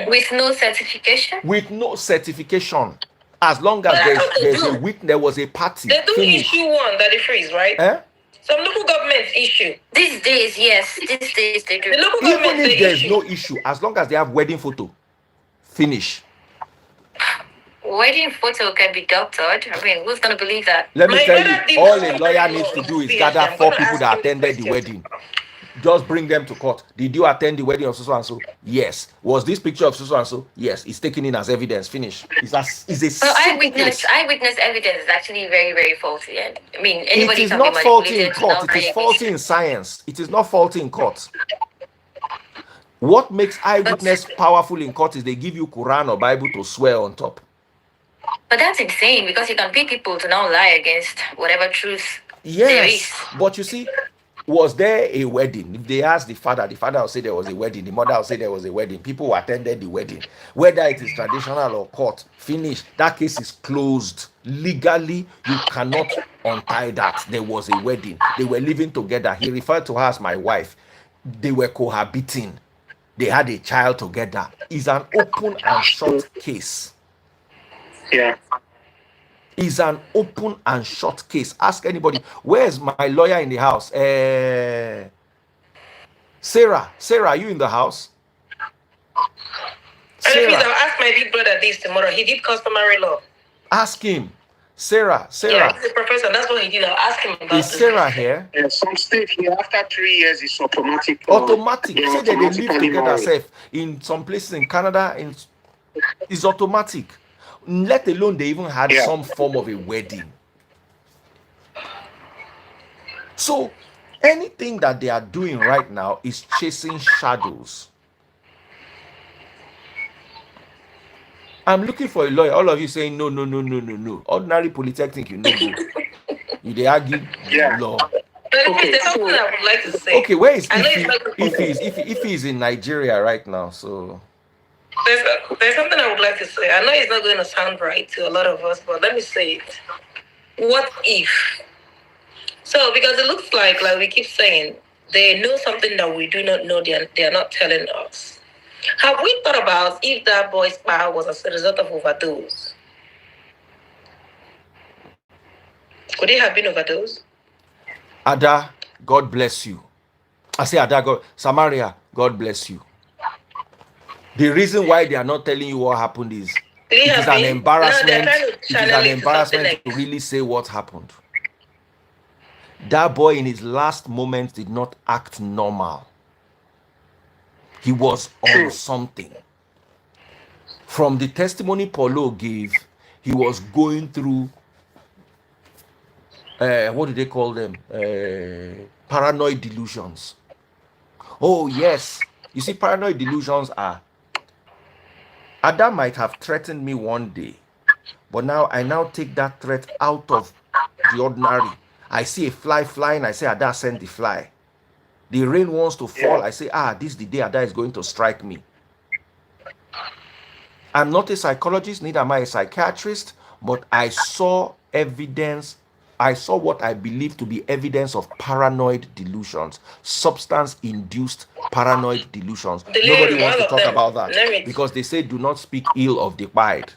With no certification? With no certification. As long But as that's what they there's a do. witness, there was a party. They do Finish. issue one that they freeze, right? Eh? Some local governments issue. These days, yes, these days they do. The local Even governments if they there's issue. no issue, as long as they have wedding photo, finish. Wedding photo can be doctored. I mean, who's gonna believe that? Let me My tell brother you, did all that a one lawyer very needs well to in do is PhD. gather I'm 4 gonna people ask that him attended the questions. wedding. Just bring them to court. Did you attend the wedding of so and so? Yes. Was this picture of so and so? Yes. It's taken in as evidence. Finish. It's a So simple case. eyewitness evidence is actually very, very faulty. And I mean, It anybody is can be not faulty in manipulated to court. now It is lie faulty against. in science. It is not faulty in court. What makes eyewitness powerful in court is they give you Quran or Bible to swear on top. But that's insane because you can pay people to now lie against whatever truth there is. Yes, but you see, was there a wedding? If they ask the father will say there was a wedding. The mother will say there was a wedding. People who attended the wedding, whether it is traditional or court, finish. That case is closed. Legally, you cannot untie that. There was a wedding. They were living together. He referred to her as my wife. They were cohabiting. They had a child together. It's an open and shut case. Yeah. Is an open and shut case. Ask anybody, where's my lawyer in the house? Sarah, are you in the house? And please, I'll Sarah, ask my big brother this tomorrow. He did customary law. ask him. Sarah, Yeah, he's a professor. That's what he did. I'll ask him about is Sarah here? Yeah, some state here after 3 years it's automatic. Automatic. They're Say that they live automatically together. married. Safe in some places in Canada, it's automatic. Let alone they even had Yeah. some form of a wedding. So anything that they are doing right now is chasing shadows. I'm looking for a lawyer. All of you saying no. Ordinary polytechnic, you know, go. You they argue Yeah. law. But Okay, there's something I would like to say. Okay, where is I know Ify? it's not good for If he's in Nigeria right now, so There's something I would like to say. I know it's not going to sound right to a lot of us, but let me say it. What if? So, because it looks like we keep saying, they know something that we do not know, they are not telling us. Have we thought about if that boy's power was as a result of overdose? Could it have been overdose? Ada, God bless you. I say Ada, God, Samaria, God bless you. The reason why they are not telling you what happened is it is an embarrassment. It is an embarrassment to really say what happened. That boy in his last moments did not act normal. He was on something. From the testimony Paulo gave, he was going through what do they call them? Paranoid delusions. Oh yes, you see, paranoid delusions are Adam might have threatened me one day, but now I take that threat out of the ordinary. I see a fly flying, I say Ada send the fly. The rain wants to fall, I say this is the day Ada is going to strike me. I'm not a psychologist, neither am I a psychiatrist, but I saw evidence. I saw what I believe to be evidence of paranoid delusions, substance-induced paranoid delusions. Nobody wants to talk about that because they say do not speak ill of the pied.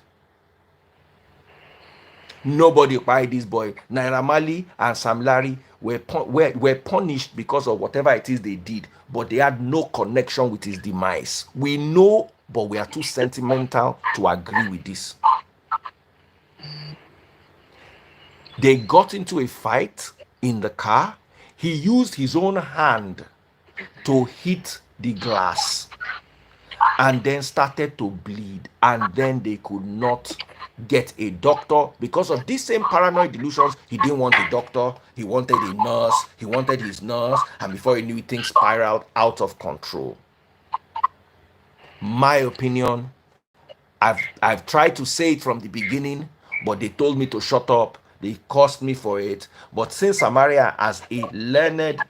Nobody pied this boy. Naira Marley and Sam Larry were punished because of whatever it is they did, but they had no connection with his demise. We know, but we are too sentimental to agree with this. They got into a fight in the car. He used his own hand to hit the glass and then started to bleed, and then they could not get a doctor because of these same paranoid delusions. He didn't want a doctor, he wanted a nurse, he wanted his nurse, and before he knew it, things spiraled out of control. My opinion, I've tried to say it from the beginning, but they told me to shut up. They cursed me for it. But since Samaria, as a learned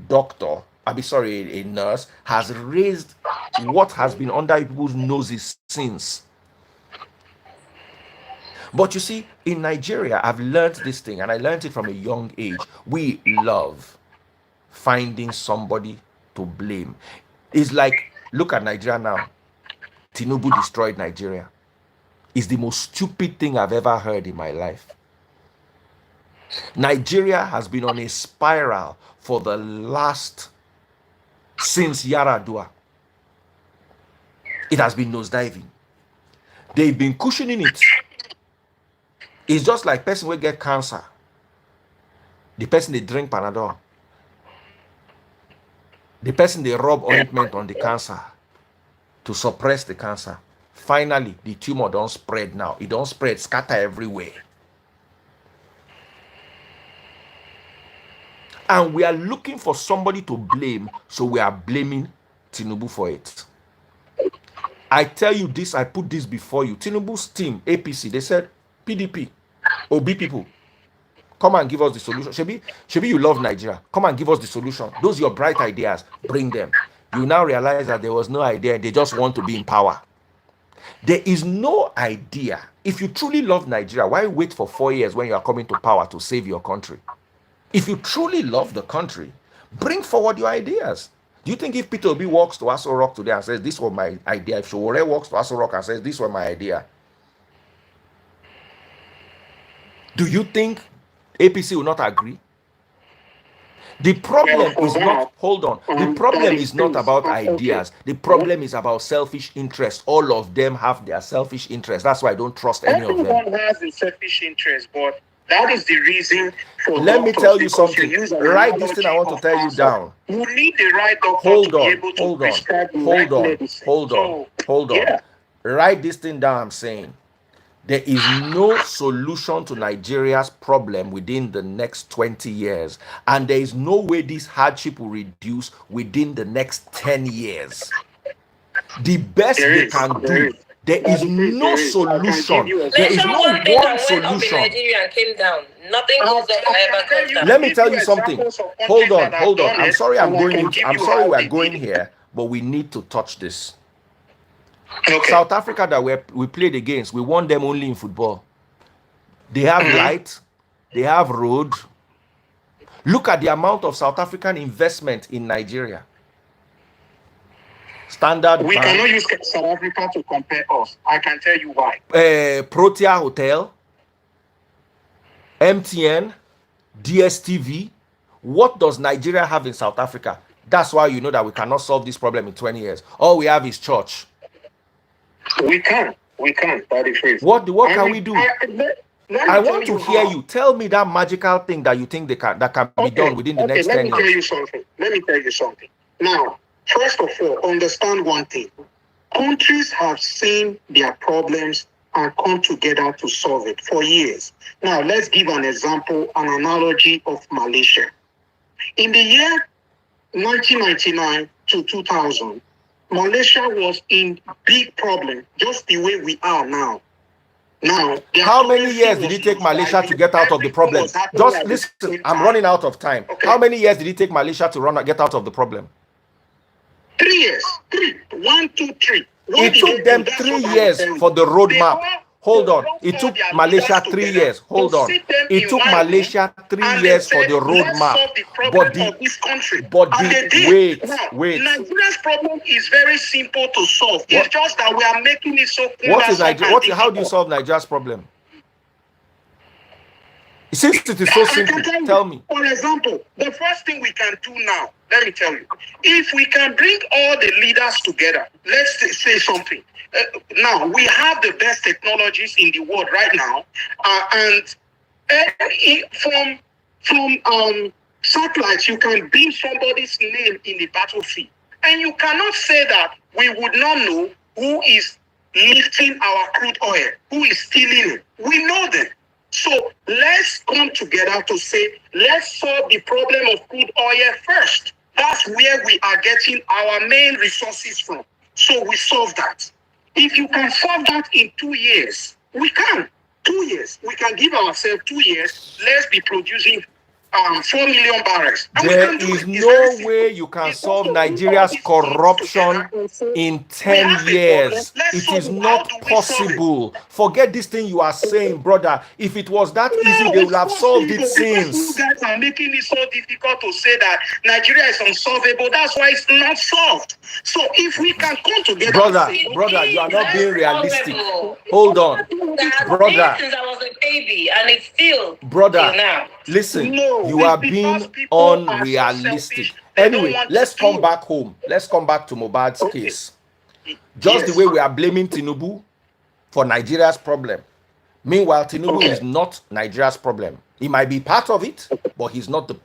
doctor, a nurse, has raised what has been under people's noses since. But you see, in Nigeria, I've learned this thing, and I learned it from a young age. We love finding somebody to blame. It's like, look at Nigeria now. Tinubu destroyed Nigeria. is the most stupid thing I've ever heard in my life. Nigeria has been on a spiral for the last, since Yaradua. It has been nosediving. They've been cushioning it. It's just like person will get cancer. The person they drink Panadol. The person they rub ointment on the cancer to suppress the cancer. Finally, the tumor don't spread now. It don't spread, scatter everywhere. And we are looking for somebody to blame, so we are blaming Tinubu for it. I tell you this, I put this before you. Tinubu's team, APC, they said, PDP, OB people, come and give us the solution. Shebi, you love Nigeria. Come and give us the solution. Those your bright ideas, bring them. You now realize that there was no idea. They just want to be in power. There is no idea. If you truly love Nigeria, why wait for 4 years when you are coming to power to save your country? If you truly love the country, bring forward your ideas. Do you think if Peter Obi walks to Aso Rock today and says, this was my idea, if Showore walks to Aso Rock and says, this was my idea, do you think APC will not agree? The problem is not, hold on, the problem is not about ideas. The problem is about selfish interest. All of them have their selfish interest. That's why I don't trust any of them. Everyone has a selfish interest, but that is the reason for Let me tell you something. Write this thing I want to tell you down. You need the right doctor Hold to be on, able to hold on, prescribe the hold right on, medicine. hold on, hold on. Yeah. Write this thing down. I'm saying there is no solution to Nigeria's problem within the next 20 years. And there is no way this hardship will reduce within the next 10 years. The best they can do, there is no solution. There is no one solution. Nigeria and came down. Nothing goes up ever goes down. Let me tell you something. Hold on. I'm sorry I'm sorry we're going here, but we need to touch this. Okay. South Africa that we played against, we won them only in football. They have light, they have road. Look at the amount of South African investment in Nigeria. Standard We Bank, cannot use South Africa to compare us. I can tell you why. Protea Hotel, MTN, DSTV. What does Nigeria have in South Africa? That's why you know that we cannot solve this problem in 20 years. All we have is church. We can. That is true. What can we do? I want to hear you. Tell me that magical thing that you think that can be done within the next 10 years. Let me tell you something. Now, first of all, understand one thing. Countries have seen their problems and come together to solve it for years. Now, let's give an example, an analogy of Malaysia. In the year 1999 to 2000, Malaysia was in big problem, just the way we are now. How many years did it take Malaysia to get out of the problem? Just listen, I'm running out of time. Okay. How many years did it take Malaysia to get out of the problem? 3 years. 1, 2, 3. It took them 3 years for the roadmap. Hold on. It took Malaysia 3 years. Hold on. It took Malaysia 3 years for the roadmap. Wait. Nigeria's problem is very simple to solve. It's just that we are making it so. What is Nigeria? How do you solve Nigeria's problem? Since it is so simple, tell me. For example, the first thing we can do now, let me tell you, if we can bring all the leaders together, let's say something. Now, we have the best technologies in the world right now, from satellites, you can beam somebody's name in the battlefield. And you cannot say that we would not know who is lifting our crude oil, who is stealing it. We know them. So let's come together to say, let's solve the problem of crude oil first. That's where we are getting our main resources from. So we solve that. If you can solve that in 2 years, we can. 2 years. We can give ourselves 2 years. Let's be producing 4 million barrels. And there is no way you can solve Nigeria's corruption in 10 years. It is not possible. Forget this thing you are saying, brother. If it was that easy, they would have solved it since. You guys are making it so difficult to say that Nigeria is unsolvable. That's why it's not solved. So if we can come together, brother, you are not being realistic. Hold on, brother. Since I was a baby, and it's still Brother, now. listen, you are being unrealistic. Anyway, let's come back home. Let's come back to Mohbad's case. Just the way we are blaming Tinubu for Nigeria's problem. Meanwhile, Tinubu is not Nigeria's problem. He might be part of it, but he's not the.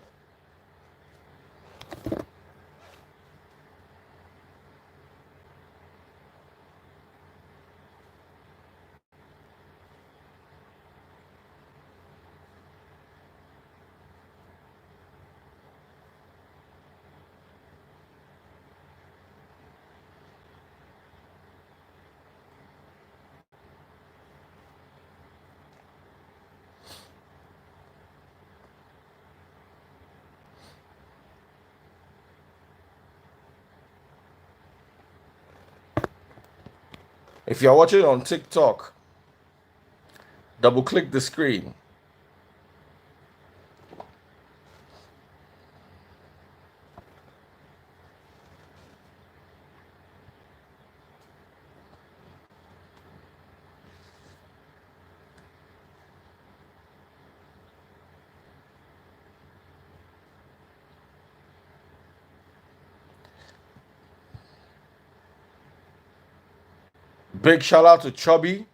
If you're watching on TikTok, double click the screen. Big shout out to Chubby.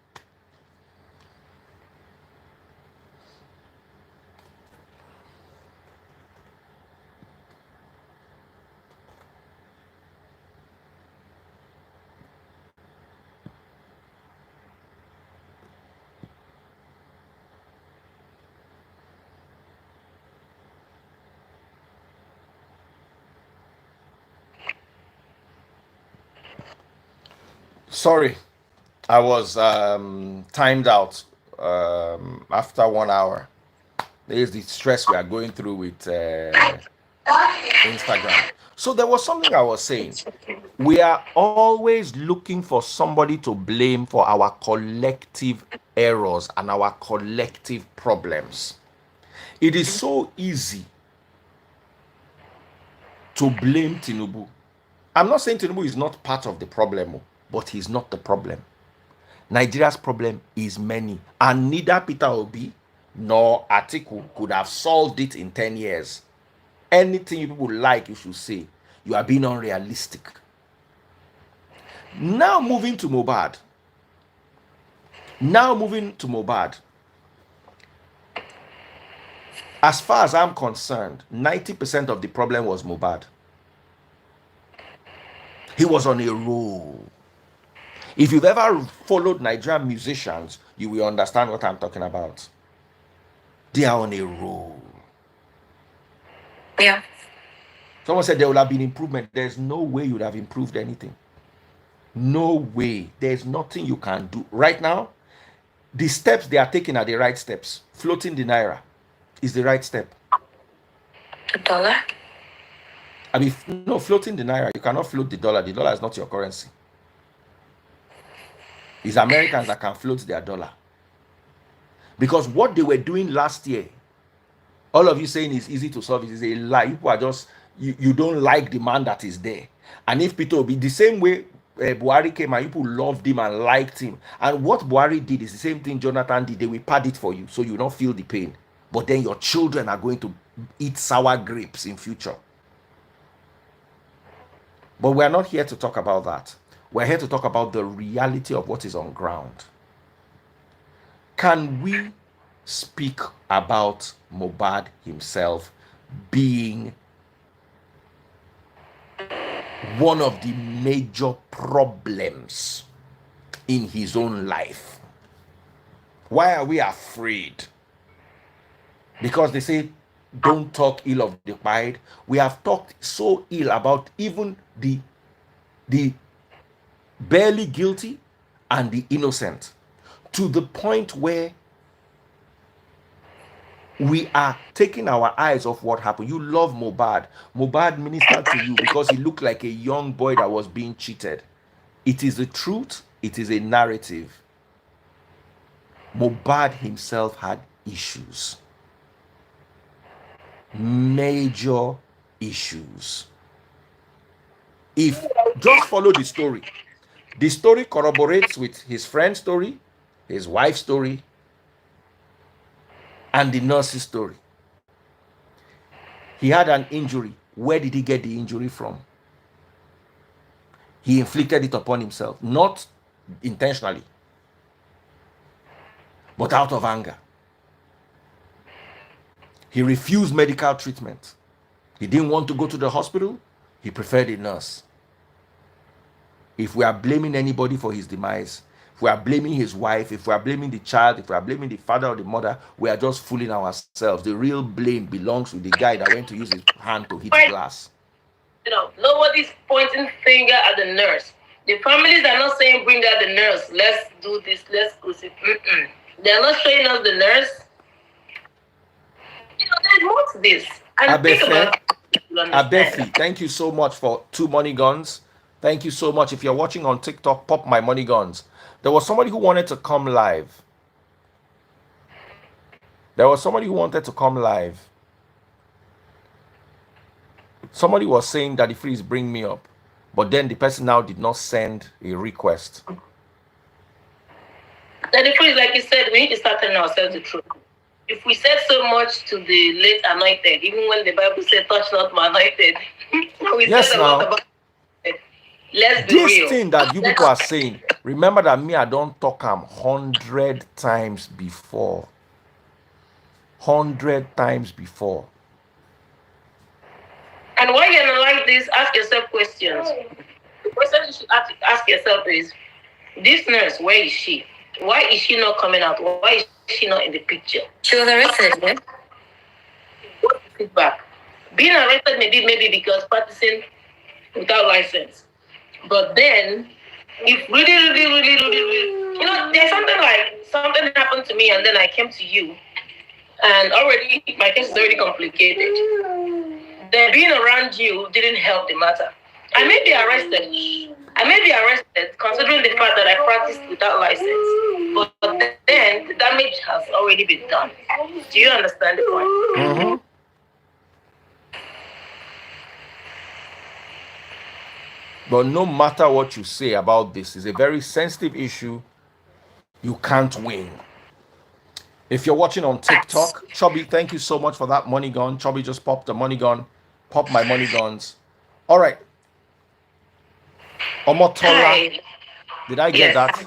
Sorry, I was timed out after 1 hour. There's the stress we are going through with Instagram. So there was something I was saying. We are always looking for somebody to blame for our collective errors and our collective problems. It is so easy to blame Tinubu. I'm not saying Tinubu is not part of the problem, but he's not the problem. Nigeria's problem is many, and neither Peter Obi nor Atiku could have solved it in 10 years. Anything you people like, you should say. You are being unrealistic. Now moving to Mohbad. As far as I'm concerned, 90% of the problem was Mohbad. He was on a roll. If you've ever followed Nigerian musicians, you will understand what I'm talking about. They are on a roll. Yeah. Someone said there will have been improvement. There's no way you would have improved anything. No way. There's nothing you can do. Right now, the steps they are taking are the right steps. Floating the naira is the right step. The dollar? I mean, no, floating the naira. You cannot float the dollar. The dollar is not your currency. It's Americans that can float their dollar. Because what they were doing last year, all of you saying is easy to solve, it is a lie. People are just, you don't like the man that is there. And if Peter will be the same way Buhari came and people loved him and liked him. And what Buhari did is the same thing Jonathan did. They will pad it for you so you don't feel the pain. But then your children are going to eat sour grapes in future. But we're not here to talk about that. We're here to talk about the reality of what is on ground. Can we speak about Mohbad himself being one of the major problems in his own life? Why are we afraid? Because they say don't talk ill of the pied. We have talked so ill about even the barely guilty and the innocent, to the point where We are taking our eyes off what happened. You love Mohbad. Mohbad ministered to you because he looked like a young boy that was being cheated. It is the truth. It is a narrative. Mohbad himself had issues, major issues. If just follow the story corroborates with his friend's story, his wife's story, and the nurse's story. He had an injury. Where did he get the injury from? He inflicted it upon himself, not intentionally, but out of anger. He refused medical treatment. He didn't want to go to the hospital. He preferred a nurse. If we are blaming anybody for his demise, if we are blaming his wife, if we are blaming the child, if we are blaming the father or the mother, we are just fooling ourselves. The real blame belongs to the guy that went to use his hand to hit glass. Nobody's pointing finger at the nurse. The families are not saying bring out the nurse. Let's do this. Let's go see. They're not showing us the nurse. There's more to this. And think about Abefi, thank you so much for 2 money guns. Thank you so much. If you're watching on TikTok, pop my money guns. There was somebody who wanted to come live. Somebody was saying that please bring me up. But then the person now did not send a request. Then the priest, like you said, we need to start telling ourselves the truth. If we said so much to the late anointed, even when the Bible said, touch not my anointed, we yes, said a lot about it. Let's be this real. Thing that you people are saying, remember that me, I don't talk 100 times before. 100 times before. And while you're like this, ask yourself questions. The question you should ask yourself is, this nurse, where is she? Why is she not coming out? Why is she not in the picture? She was arrested, yeah? What's the feedback? Being arrested maybe because practicing without license. But then, if really, there's something happened to me and then I came to you and already, my case is already complicated. Then being around you didn't help the matter. I may be arrested considering the fact that I practiced without license. But then the damage has already been done. Do you understand the point? Mm-hmm. But no matter what you say about this, it's a very sensitive issue. You can't win. If you're watching on TikTok, Chubby, thank you so much for that money gun. Chubby just popped the money gun. Pop my money guns. All right. Omotola. Did I get that?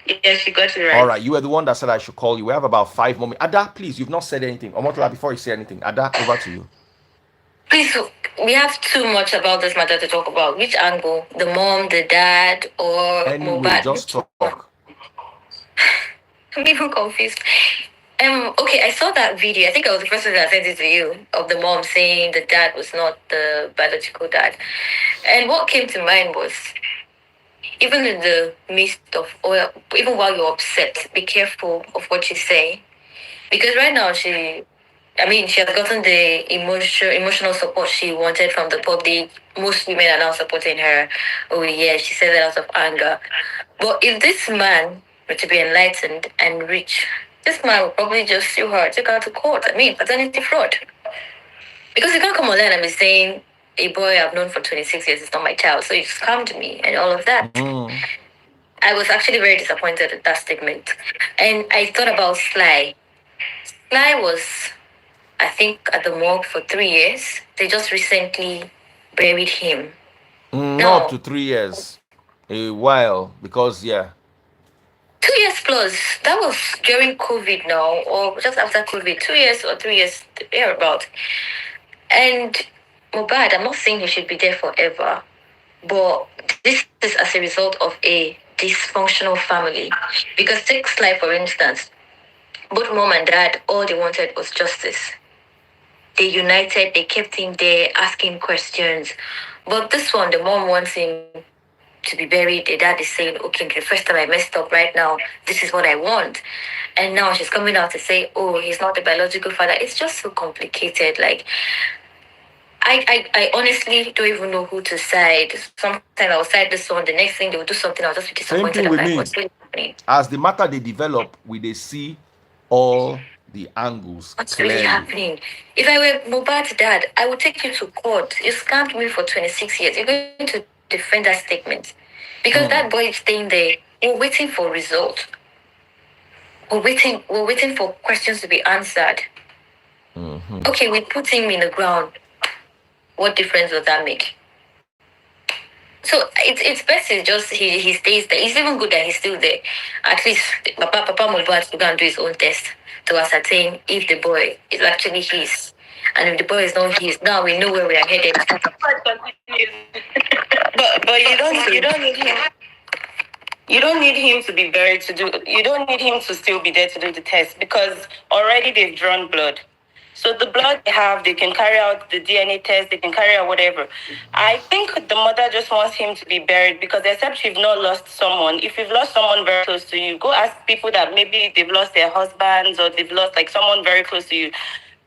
Yes, you got it right. All right. You were the one that said I should call you. We have about 5 more minutes. Ada, please, you've not said anything. Omotola, before you say anything. Ada, over to you. Please, we have too much about this matter to talk about. Which angle? The mom, the dad, or anyway, Mohbad? Just talk. I'm even confused. Okay, I saw that video. I think I was the first one that sent it to you of the mom saying the dad was not the biological dad. And what came to mind was, even in the midst of, or even while you're upset, be careful of what you say. Because right now she has gotten the emotional support she wanted from the public. Most women are now supporting her. Oh yeah, she said that out of anger. But if this man were to be enlightened and rich, this man will probably just sue her, take her to court. Paternity fraud. Because you can't come online and be saying, a boy I've known for 26 years is not my child, so you scammed me and all of that. I was actually very disappointed at that statement. And I thought about Sly. Sly was, I think, at the morgue for 3 years. They just recently buried him. Not up to 3 years. A while, because, 2 years plus. That was during COVID now, or just after COVID. 2 years or 3 years, about. And Mohbad, I'm not saying he should be there forever, but this is as a result of a dysfunctional family. Because take Sly, for instance. Both mom and dad, all they wanted was justice. They united, they kept him there, asking questions. But this one, the mom wants him to be buried. The dad is saying, okay, the first time I messed up, right now, this is what I want. And now she's coming out to say, oh, he's not the biological father. It's just so complicated. Like, I honestly don't even know who to side. Sometimes I'll side this one, the next thing they will do something, I'll just be Same disappointed. thing I'm with like, me. what's really happening? As the matter they develop, we they see all the angles What's really clearly. happening? If I were Mohbad's dad, I would take you to court. You scammed me for 26 years. You're going to defend that statement. Because that boy is staying there. We're waiting for results. We're waiting for questions to be answered. Okay, we put him in the ground. What difference does that make? So it's best is just he stays there. It's even good that he's still there. At least Papa Mohbad to go and do his own test to ascertain if the boy is actually his. And if the boy is not his, now we know where we are headed. But you don't need him. You don't need him to be buried to do. You don't need him to still be there to do the test because already they've drawn blood. So the blood they have, they can carry out the DNA test. They can carry out whatever. I think the mother just wants him to be buried because except you've not lost someone. If you've lost someone very close to you, go ask people that maybe they've lost their husbands or they've lost like someone very close to you,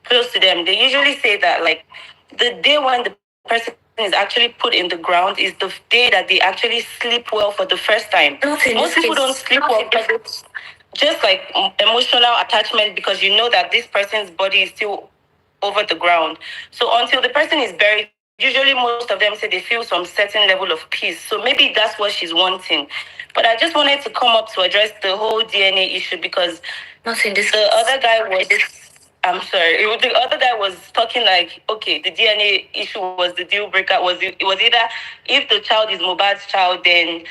close to them. They usually say that like the day when the person is actually put in the ground is the day that they actually sleep well for the first time. Most people don't sleep well because it's just like emotional attachment because you know that this person's body is still over the ground. So until the person is buried, usually most of them say they feel some certain level of peace. So maybe that's what she's wanting. But I just wanted to come up to address the whole DNA issue because Not in this. the other guy was. I'm sorry. The other guy was talking like, okay, the DNA issue was the deal breaker. It was either if the child is Mohbad's child, then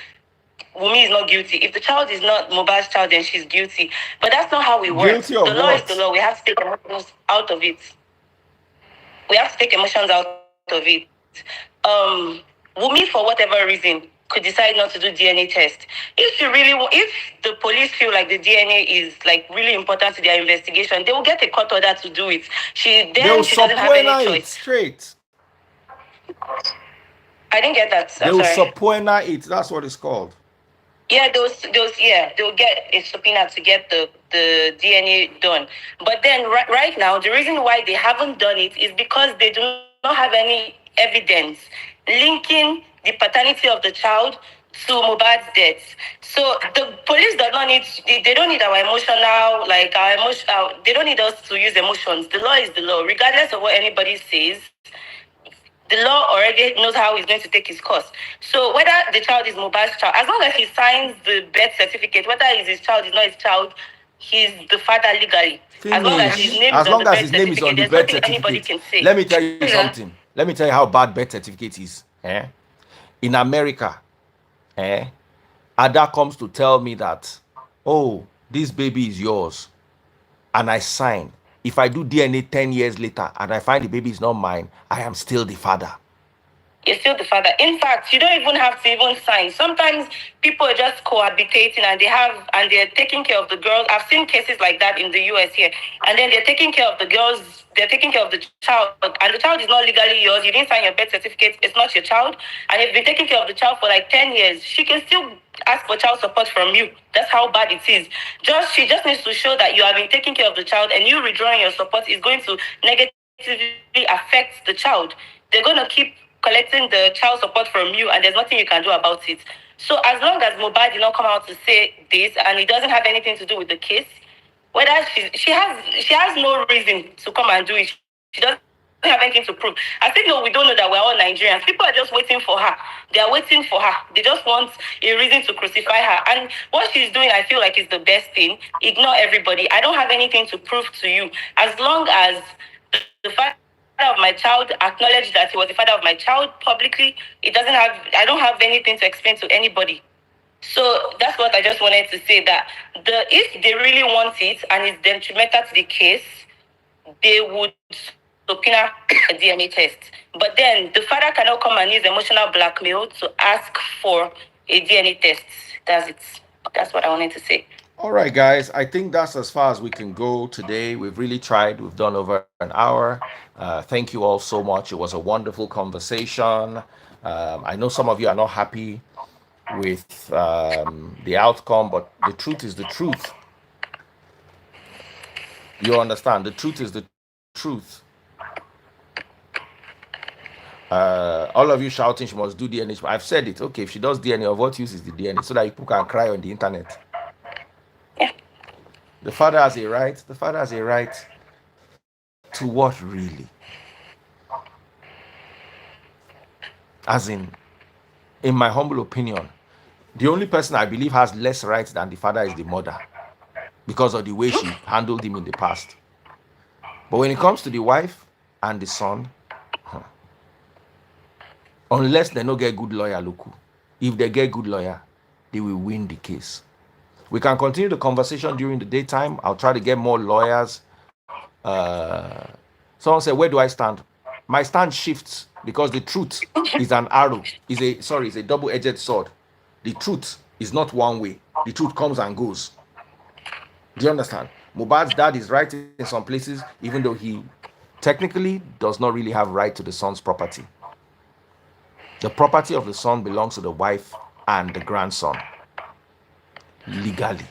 Wumi is not guilty. If the child is not Mohbad's child, then she's guilty. But that's not how we work. Guilty of The law is what? the law. We have to take emotions out of it. We have to take emotions out of it. Wumi, for whatever reason, could decide not to do DNA test. If the police feel like the DNA is like really important to their investigation, they will get a court order to do it. She They'll doesn't have any subpoena it choice. straight. I didn't get that. I'm They'll sorry. subpoena it. That's what it's called. Yeah, they'll get a subpoena to get the DNA done. But then right now, the reason why they haven't done it is because they do not have any evidence linking the paternity of the child to Mohbad's death. So the police do not need. They don't need our emotional, like our emotional. They don't need us to use emotions. The law is the law, regardless of what anybody says. The law already knows how he's going to take his course. So whether the child is Mohbad's child, as long as he signs the birth certificate, whether it's his child, is not his child, he's the father legally. As long as his name As is on long the as birth his name is on certificate, the there's birth nothing anybody can certificate. say. Let me tell you something. Let me tell you how bad birth certificate is. In America, Ada comes to tell me that, oh, this baby is yours, and I sign. If I do DNA 10 years later and I find the baby is not mine, I am still the father. You're still the father. In fact, you don't even have to even sign. Sometimes people are just cohabitating and they're taking care of the girls. I've seen cases like that in the US here. And then they're taking care of the girls, they're taking care of the child, and the child is not legally yours. You didn't sign your birth certificate, it's not your child. And you've been taking care of the child for like 10 years. She can still ask for child support from you. That's how bad it is. She just needs to show that you have been taking care of the child and you withdrawing your support is going to negatively affect the child. They're going to keep collecting the child support from you and there's nothing you can do about it. So as long as Mohbad did not come out to say this and it doesn't have anything to do with the case, whether she has no reason to come and do it. She doesn't have anything to prove. I think no, we don't know that we're all Nigerians. People are just waiting for her. They are waiting for her. They just want a reason to crucify her. And what she's doing, I feel like is the best thing. Ignore everybody. I don't have anything to prove to you. As long as the father of my child acknowledged that he was the father of my child publicly, I don't have anything to explain to anybody. So that's what I just wanted to say, that if they really want it and it's detrimental to the case, they would subpoena a DNA test. But then the father cannot come and use emotional blackmail to ask for a DNA test. That's it. That's what I wanted to say. All right, guys. I think that's as far as we can go today. We've really tried. We've done over an hour. Thank you all so much. It was a wonderful conversation. I know some of you are not happy with the outcome, but the truth is the truth. You understand? The truth is the truth. All of you shouting she must do DNA. I've said it. Okay, if she does DNA, of what use is the DNA? So that people can cry on the internet. Yeah. The father has a right. The father has a right to what really? As in my humble opinion, the only person I believe has less rights than the father is the mother because of the way she handled him in the past. But when it comes to the wife and the son, unless they no get good lawyer, Luku, if they get good lawyer, they will win the case. We can continue the conversation during the daytime. I'll try to get more lawyers. Someone said, where do I stand? My stand shifts because the truth is an arrow, is a double-edged sword. The truth is not one way. The truth comes and goes. Do you understand? Mohbad's dad is right in some places, even though he technically does not really have right to the son's property. The property of the son belongs to the wife and the grandson. Legally.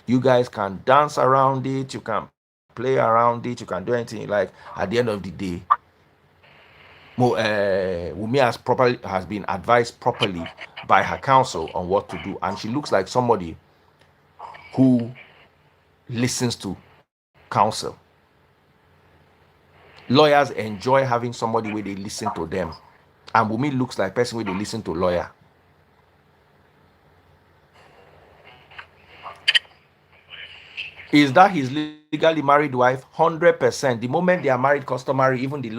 You guys can dance around it, you can play around it, you can do anything you like. At the end of the day, Wumi has been advised properly by her counsel on what to do, and she looks like somebody who listens to counsel. Lawyers enjoy having somebody where they listen to them, and Wumi looks like person where they listen to lawyer. Is that his legally married wife? 100%. The moment they are married, customary, even the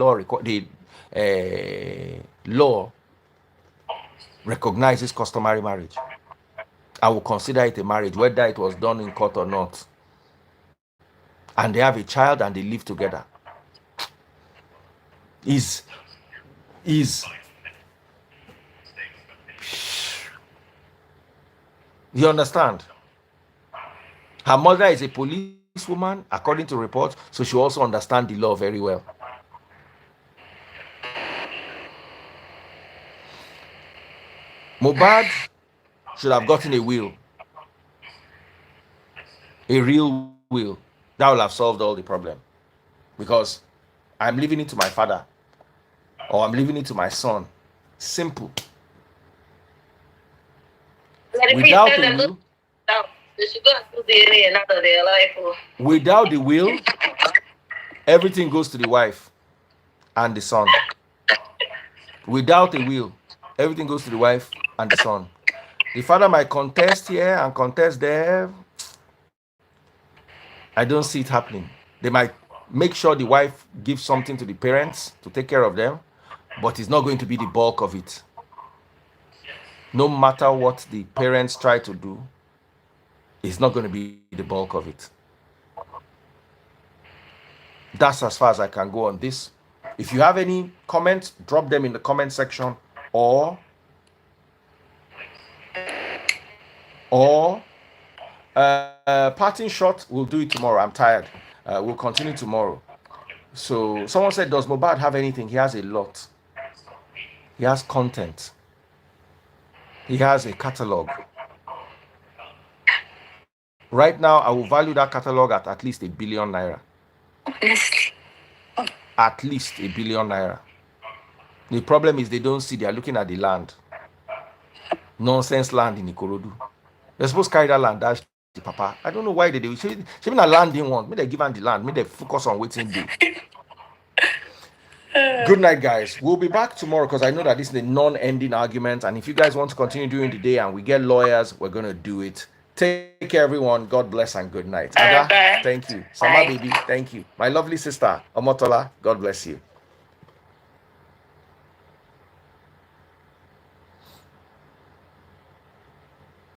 law recognizes customary marriage. I will consider it a marriage, whether it was done in court or not. And they have a child and they live together. Is you understand? Her mother is a policewoman, according to reports, so she also understands the law very well. Mohbad should have gotten a will. A real will. That will have solved all the problem. Because I'm leaving it to my father. Or I'm leaving it to my son. Simple. Without the will, without the will, everything goes to the wife and the son. Without a will, everything goes to the wife and the son. The father might contest here and contest there. I don't see it happening. They might make sure the wife gives something to the parents to take care of them, but it's not going to be the bulk of it. No matter what the parents try to do, it's not going to be the bulk of it. That's as far as I can go on this. If you have any comments, drop them in the comment section, or parting shot, we'll do it tomorrow. I'm tired. We'll continue tomorrow. So someone said, does Mohbad have anything? He has a lot. He has content. He has a catalog. Right now, I will value that catalog at least ₦1 billion. At least ₦1 billion. The problem is they don't see, they are looking at the land. Nonsense land in Ikorodu. They're supposed to carry that land, that's the papa. I don't know why they do. She mean a land didn't want. May they give them the land. May they focus on waiting day. Good night, guys. We'll be back tomorrow because I know that this is a non-ending argument. And if you guys want to continue during the day and we get lawyers, we're going to do it. Take care, everyone. God bless and good night. Ada, thank you. Sama baby, thank you. My lovely sister, Omotola, God bless you.